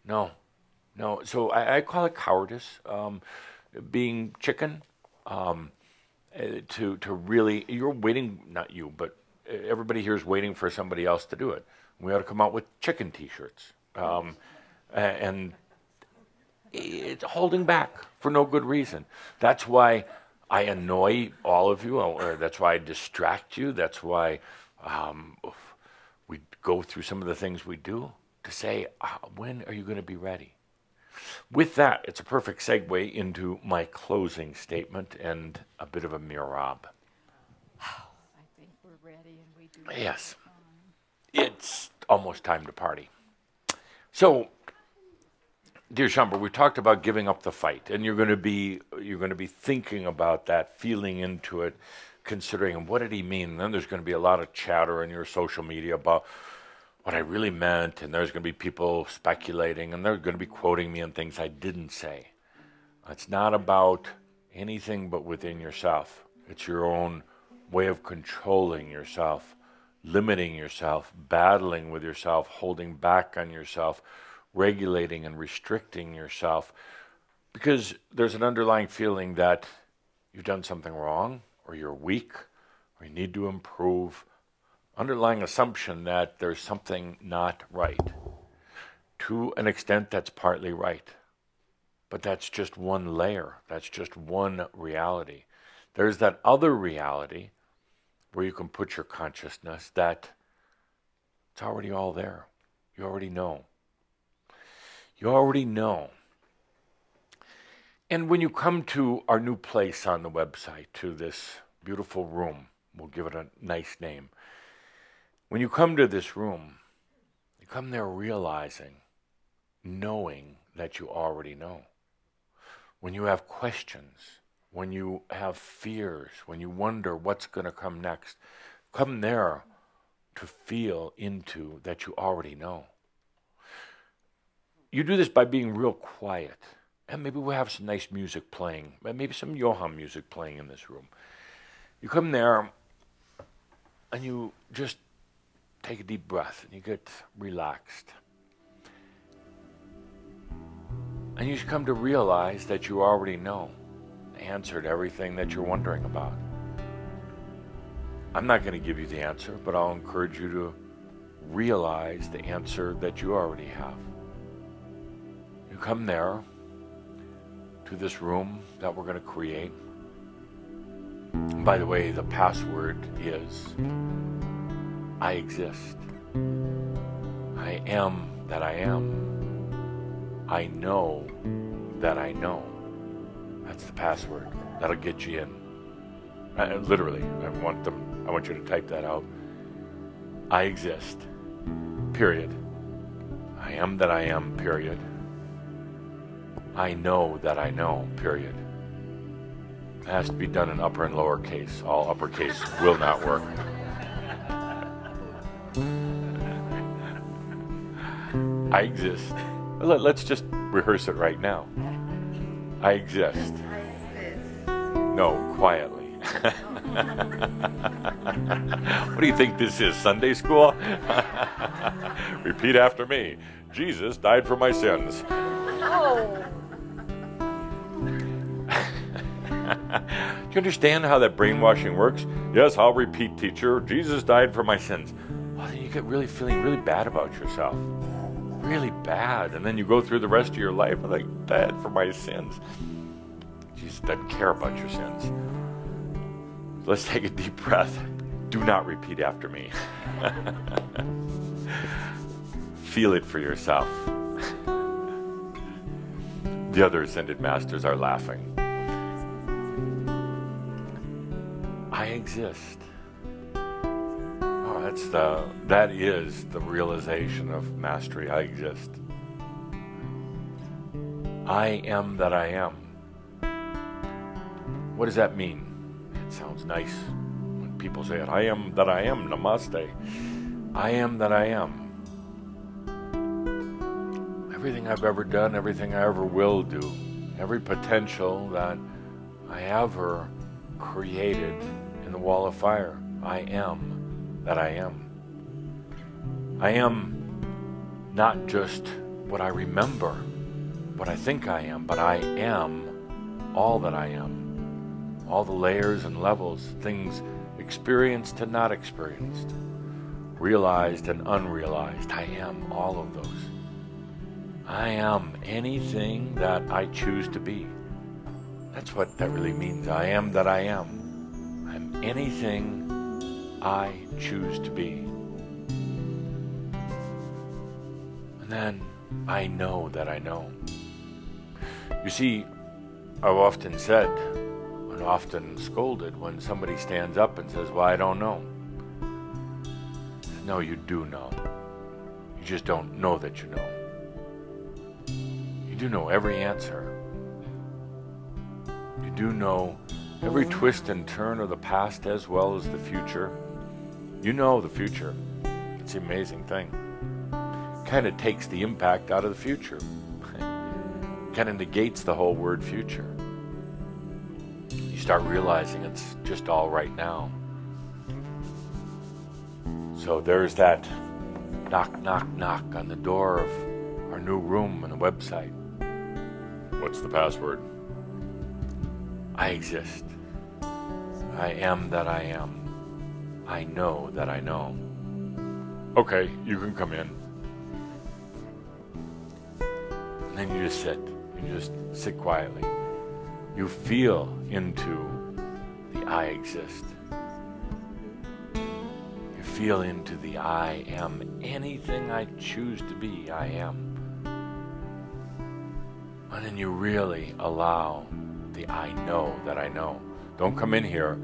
No. So I call it cowardice, being chicken, to really, you're waiting, not you, but everybody here is waiting for somebody else to do it. We ought to come out with chicken T-shirts. And it's holding back for no good reason. That's why I annoy all of you, or that's why I distract you. That's why we go through some of the things we do to say, when are you going to be ready? With that, it's a perfect segue into my closing statement and a bit of a mirab. I think we're ready, and we do. Yes. It's almost time to party. So, dear Shamba, we talked about giving up the fight, and you're going to be thinking about that, feeling into it, considering what did he mean. And then there's going to be a lot of chatter in your social media about what I really meant, and there's going to be people speculating, and they're going to be quoting me on things I didn't say. It's not about anything but within yourself. It's your own way of controlling yourself, limiting yourself, battling with yourself, holding back on yourself, regulating and restricting yourself, because there's an underlying feeling that you've done something wrong, or you're weak, or you need to improve. Underlying assumption that there's something not right. To an extent, that's partly right. But that's just one layer. That's just one reality. There's that other reality where you can put your consciousness that it's already all there. You already know. You already know. And when you come to our new place on the website, to this beautiful room, we'll give it a nice name. When you come to this room, you come there realizing, knowing that you already know. When you have questions, when you have fears, when you wonder what's going to come next, come there to feel into that you already know. You do this by being real quiet. And maybe we'll have some nice music playing, maybe some Johann music playing in this room. You come there and you just take a deep breath and you get relaxed. And you come to realize that you already know the answer to everything that you're wondering about. I'm not going to give you the answer, but I'll encourage you to realize the answer that you already have. You come there to this room that we're going to create. And by the way, the password is I exist. I am that I am. I know that I know. That's the password. That'll get you in. Literally, I want you to type that out. I exist. Period. I am that I am. Period. I know that I know. Period. It has to be done in upper and lower case. All uppercase will not work. I exist. Let's just rehearse it right now. I exist. No, quietly. What do you think this is, Sunday school? Repeat after me. Jesus died for my sins. Oh. Do you understand how that brainwashing works? Yes, I'll repeat, teacher. Jesus died for my sins. Well, then you get really feeling really bad about yourself. Really bad. And then you go through the rest of your life like, died for my sins. Jesus doesn't care about your sins. So let's take a deep breath. Do not repeat after me. Feel it for yourself. The other ascended masters are laughing. I exist. Oh, that is the realization of mastery. I exist. I am that I am. What does that mean? It sounds nice when people say it. I am that I am. Namaste. I am that I am. Everything I've ever done, everything I ever will do, every potential that I ever created in the wall of fire. I am that I am. I am not just what I remember, what I think I am, but I am all that I am. All the layers and levels, things experienced and not experienced, realized and unrealized. I am all of those. I am anything that I choose to be. That's what that really means. I am that I am. I'm anything I choose to be. And then I know that I know. You see, I've often said and often scolded when somebody stands up and says, well, I don't know. No, you do know. You just don't know that you know. You do know every answer. You do know every twist and turn of the past as well as the future. You know the future. It's an amazing thing. Kind of takes the impact out of the future. Kind of negates the whole word future. You start realizing it's just all right now. So there's that knock, knock, knock on the door of our new room and the website. What's the password? I exist. I am that I am. I know that I know. Okay, you can come in. And then you just sit. You just sit quietly. You feel into the I exist. You feel into the I am. Anything I choose to be, I am. And then you really allow the I know that I know. Don't come in here,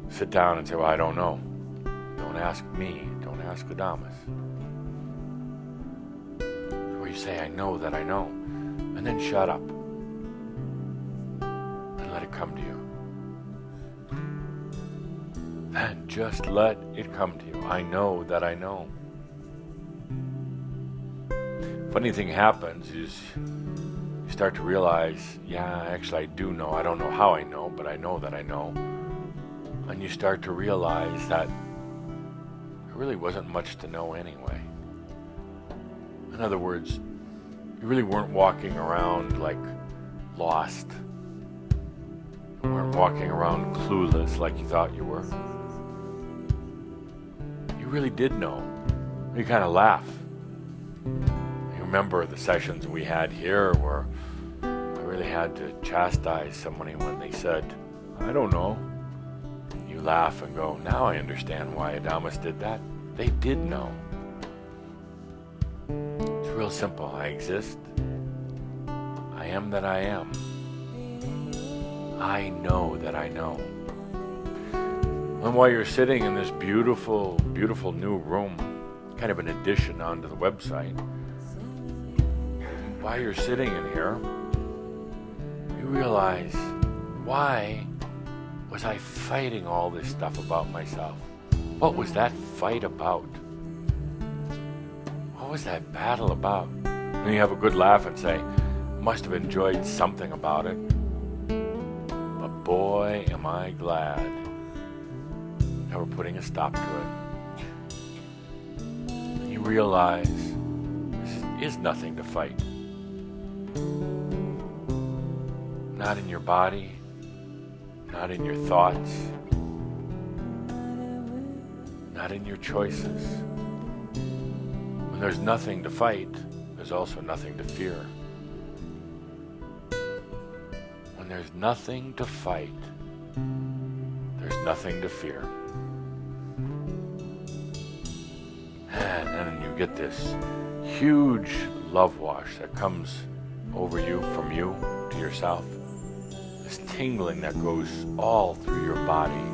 sit down and say, well, I don't know. Don't ask me. Don't ask Адамус. Where you say, I know that I know. And then shut up. And let it come to you. Then just let it come to you. I know that I know. Funny thing happens is you start to realize, yeah, actually I do know. I don't know how I know, but I know that I know. And you start to realize that there really wasn't much to know anyway. In other words, You really weren't walking around like lost. You weren't walking around clueless like you thought you were. You really did know. You kind of laugh. You remember the sessions we had here where I really had to chastise somebody when they said, I don't know. You laugh and go, now I understand why Адамус did that. They did know. It's real simple. I exist. I am that I am. I know that I know. And while you're sitting in this beautiful, beautiful new room, kind of an addition onto the website, while you're sitting in here, you realize, why was I fighting all this stuff about myself? What was that fight about? What was that battle about? And you have a good laugh and say, must have enjoyed something about it. But boy, am I glad that we're putting a stop to it. You realize this is nothing to fight. Not in your body, not in your thoughts, not in your choices. When there's nothing to fight, there's also nothing to fear. When there's nothing to fight, there's nothing to fear. And then you get this huge love wash that comes over you, from you to yourself. This tingling that goes all through your body.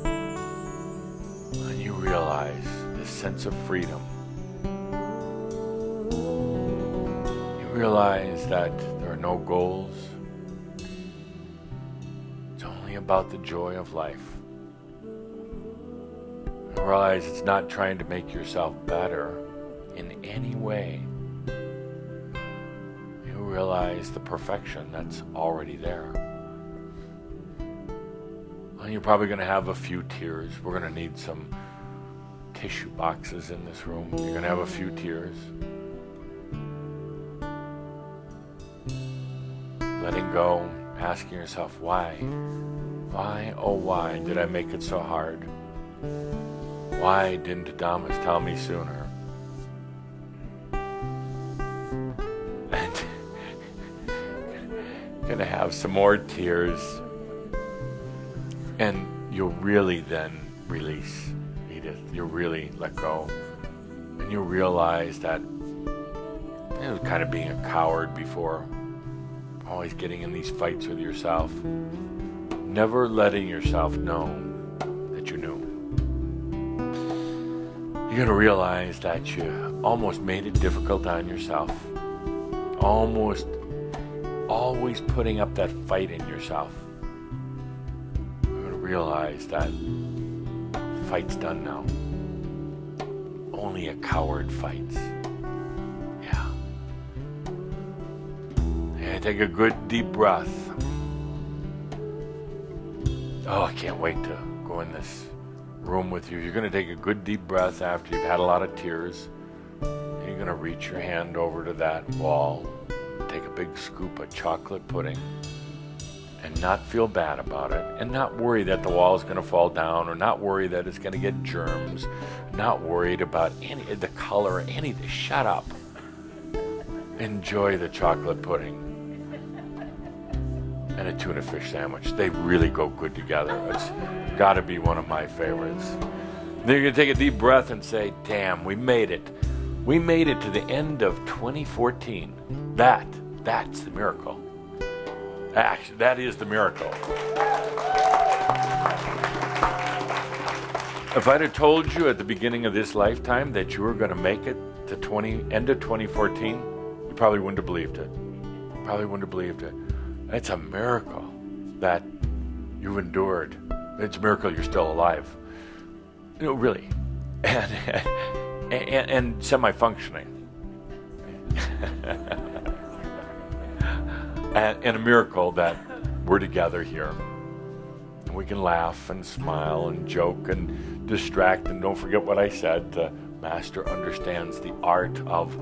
And you realize this sense of freedom. You realize that there are no goals. It's only about the joy of life. You realize it's not trying to make yourself better in any way. You realize the perfection that's already there. And you're probably going to have a few tears. We're going to need some tissue boxes in this room. You're going to have a few tears. Letting go, asking yourself, why? Why, oh why did I make it so hard? Why didn't Адамус tell me sooner? And gonna have some more tears, and you'll really then release, Edith. You'll really let go, and you'll realize that it was kind of being a coward before, always getting in these fights with yourself, never letting yourself know that you knew. You're going to realize that you almost made it difficult on yourself. Almost always putting up that fight in yourself. You're going to realize that the fight's done now. Only a coward fights. Yeah. And take a good deep breath. Oh, I can't wait to go in this room with you. You're going to take a good deep breath after you've had a lot of tears. You're going to reach your hand over to that wall, take a big scoop of chocolate pudding, and not feel bad about it, and not worry that the wall is going to fall down, or not worry that it's going to get germs, not worried about any the color, anything. Shut up. Enjoy the chocolate pudding and a tuna fish sandwich. They really go good together. It's got to be one of my favorites. Then you're going to take a deep breath and say, damn, we made it. We made it to the end of 2014. That's the miracle. Actually, that is the miracle. If I'd have told you at the beginning of this lifetime that you were going to make it to end of 2014, you probably wouldn't have believed it. Probably wouldn't have believed it. It's a miracle that you've endured. It's a miracle you're still alive. You know, really. And semi-functioning. and a miracle that we're together here. And we can laugh and smile and joke and distract. And don't forget what I said. The Master understands the art of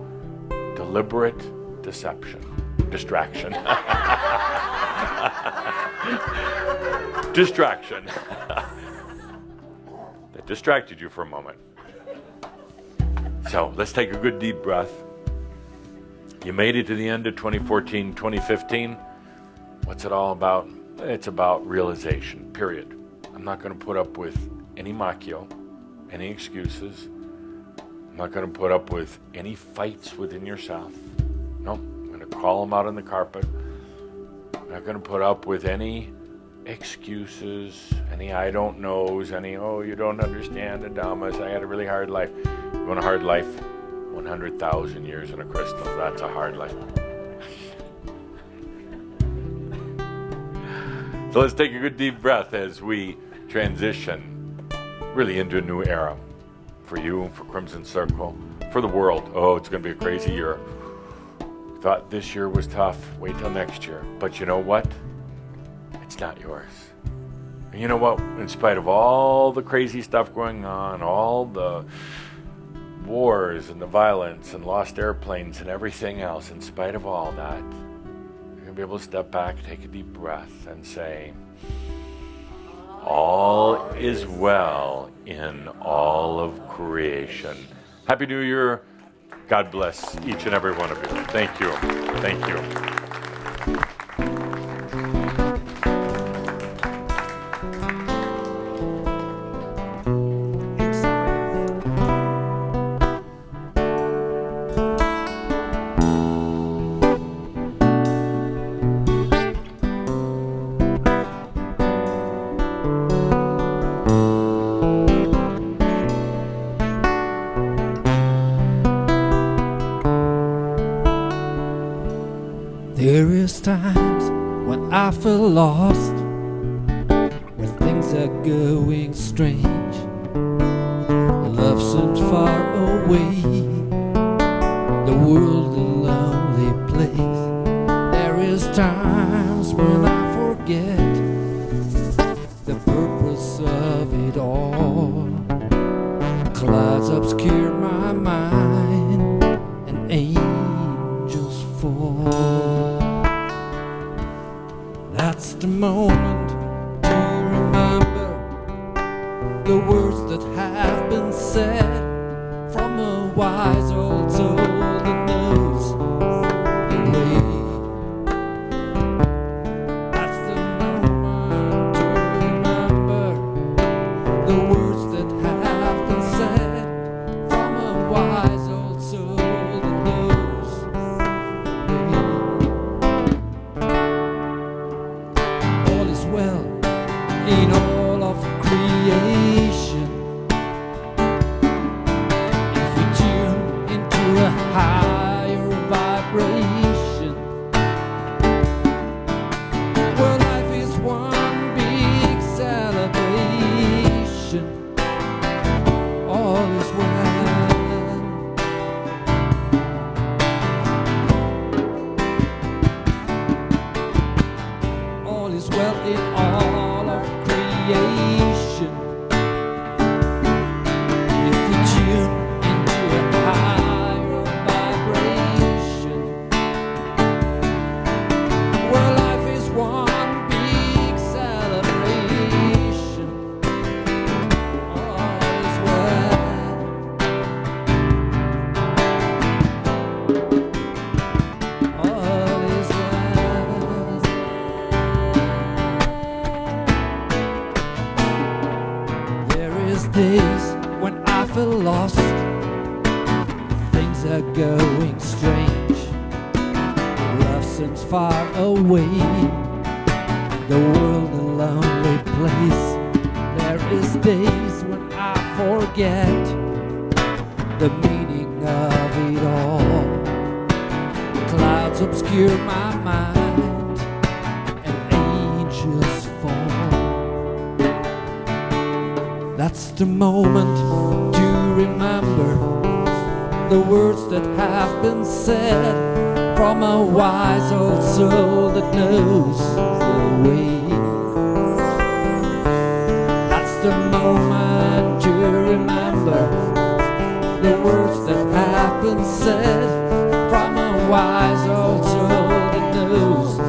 deliberate distraction. Distraction. That distracted you for a moment. So let's take a good deep breath. You made it to the end of 2014, 2015. What's it all about? It's about realization, period. I'm not going to put up with any macchio, any excuses. I'm not going to put up with any fights within yourself. No, I'm going to call them out on the carpet. I'm not going to put up with any excuses, any I don't knows, any, oh, you don't understand, Adamus, I had a really hard life. You want a hard life? 100,000 years in a crystal. That's a hard life. So let's take a good deep breath as we transition really into a new era. For you, for Crimson Circle, for the world. Oh, it's going to be a crazy year. Thought this year was tough. Wait till next year. But you know what? It's not yours. And you know what? In spite of all the crazy stuff going on, all the wars and the violence and lost airplanes and everything else, in spite of all that, you're going to be able to step back, take a deep breath, and say, all is well in all of creation. Happy New Year. God bless each and every one of you. Thank you. Thank you. There is times when I feel lost, when things are going strange. Love seems far away, the world a lonely place. There is times when I forget the purpose of it all. Clouds obscure my mind and angels fall. That's the moment to remember the words that have been said from a wise old soul that knows the way. That's the moment to remember the words that have been said from a wise old soul that knows the way. All is well in all of creation if we tune into a higher vibration. Well, life is one big celebration. All is well. All is well in all of creation if we tune into a higher vibration. Well, life is one big celebration. All is well. All is well. There is days when I feel lost, things are going strange. Love seems far away, the world a lonely place. There is days when I forget the meaning of it all. Clouds obscure my mind and angels fall. That's the moment to remember the words that have been said from a wise old soul that knows the way. That's the moment to remember the words that have been said from a wise old soul that knows the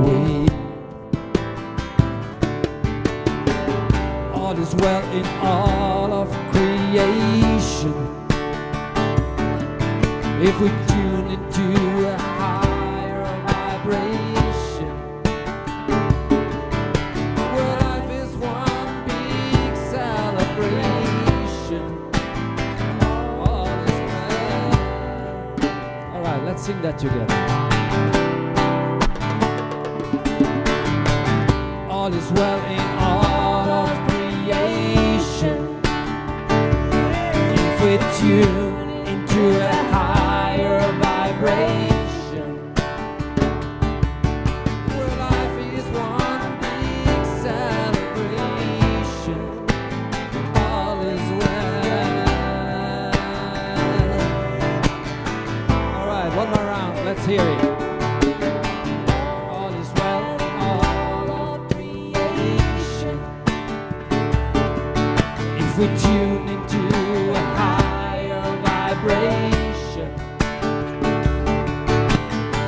way. All is well in all of creation if we tune into a higher vibration. Well, life is one big celebration. All is well. All right, let's sing that together. All is well in all of creation if we tune into a higher vibration. Well, life is one big celebration. All is well. All right, one more round. Let's hear it. All is well in all of creation if we tune into a higher vibration.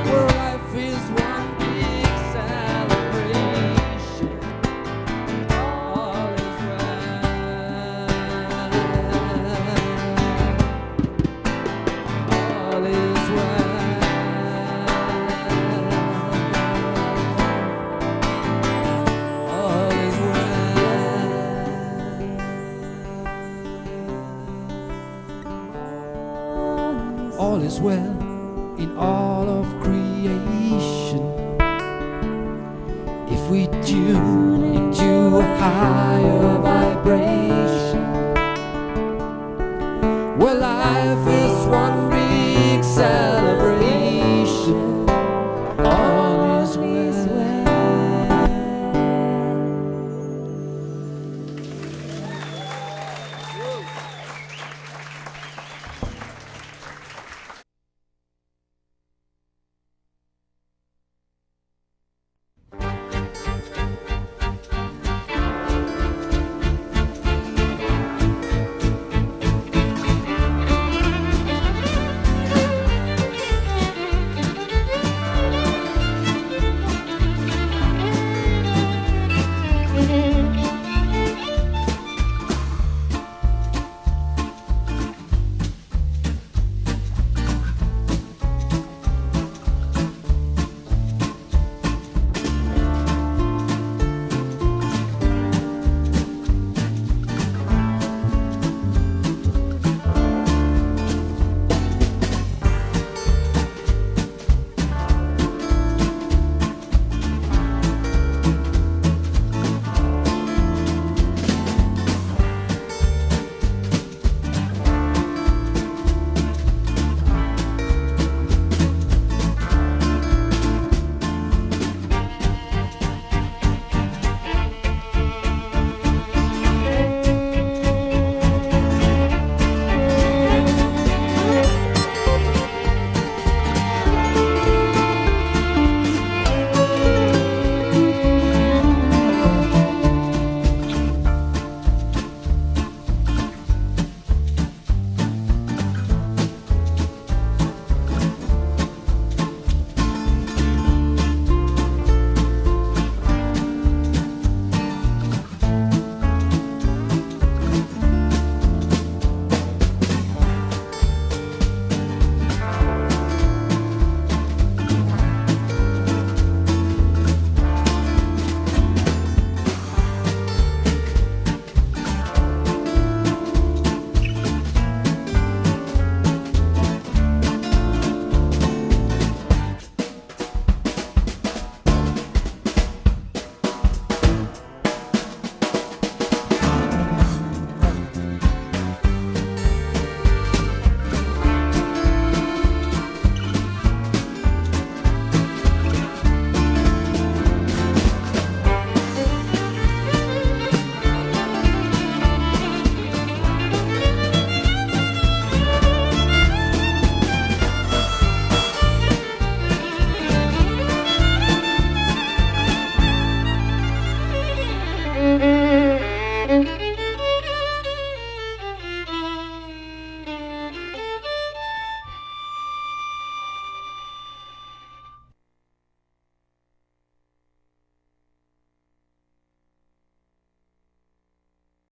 Well, life is one big celebration. All is well. All is well. All is well. All is well in all of creation if we tune into a higher vibration. Well, life is one big celebration.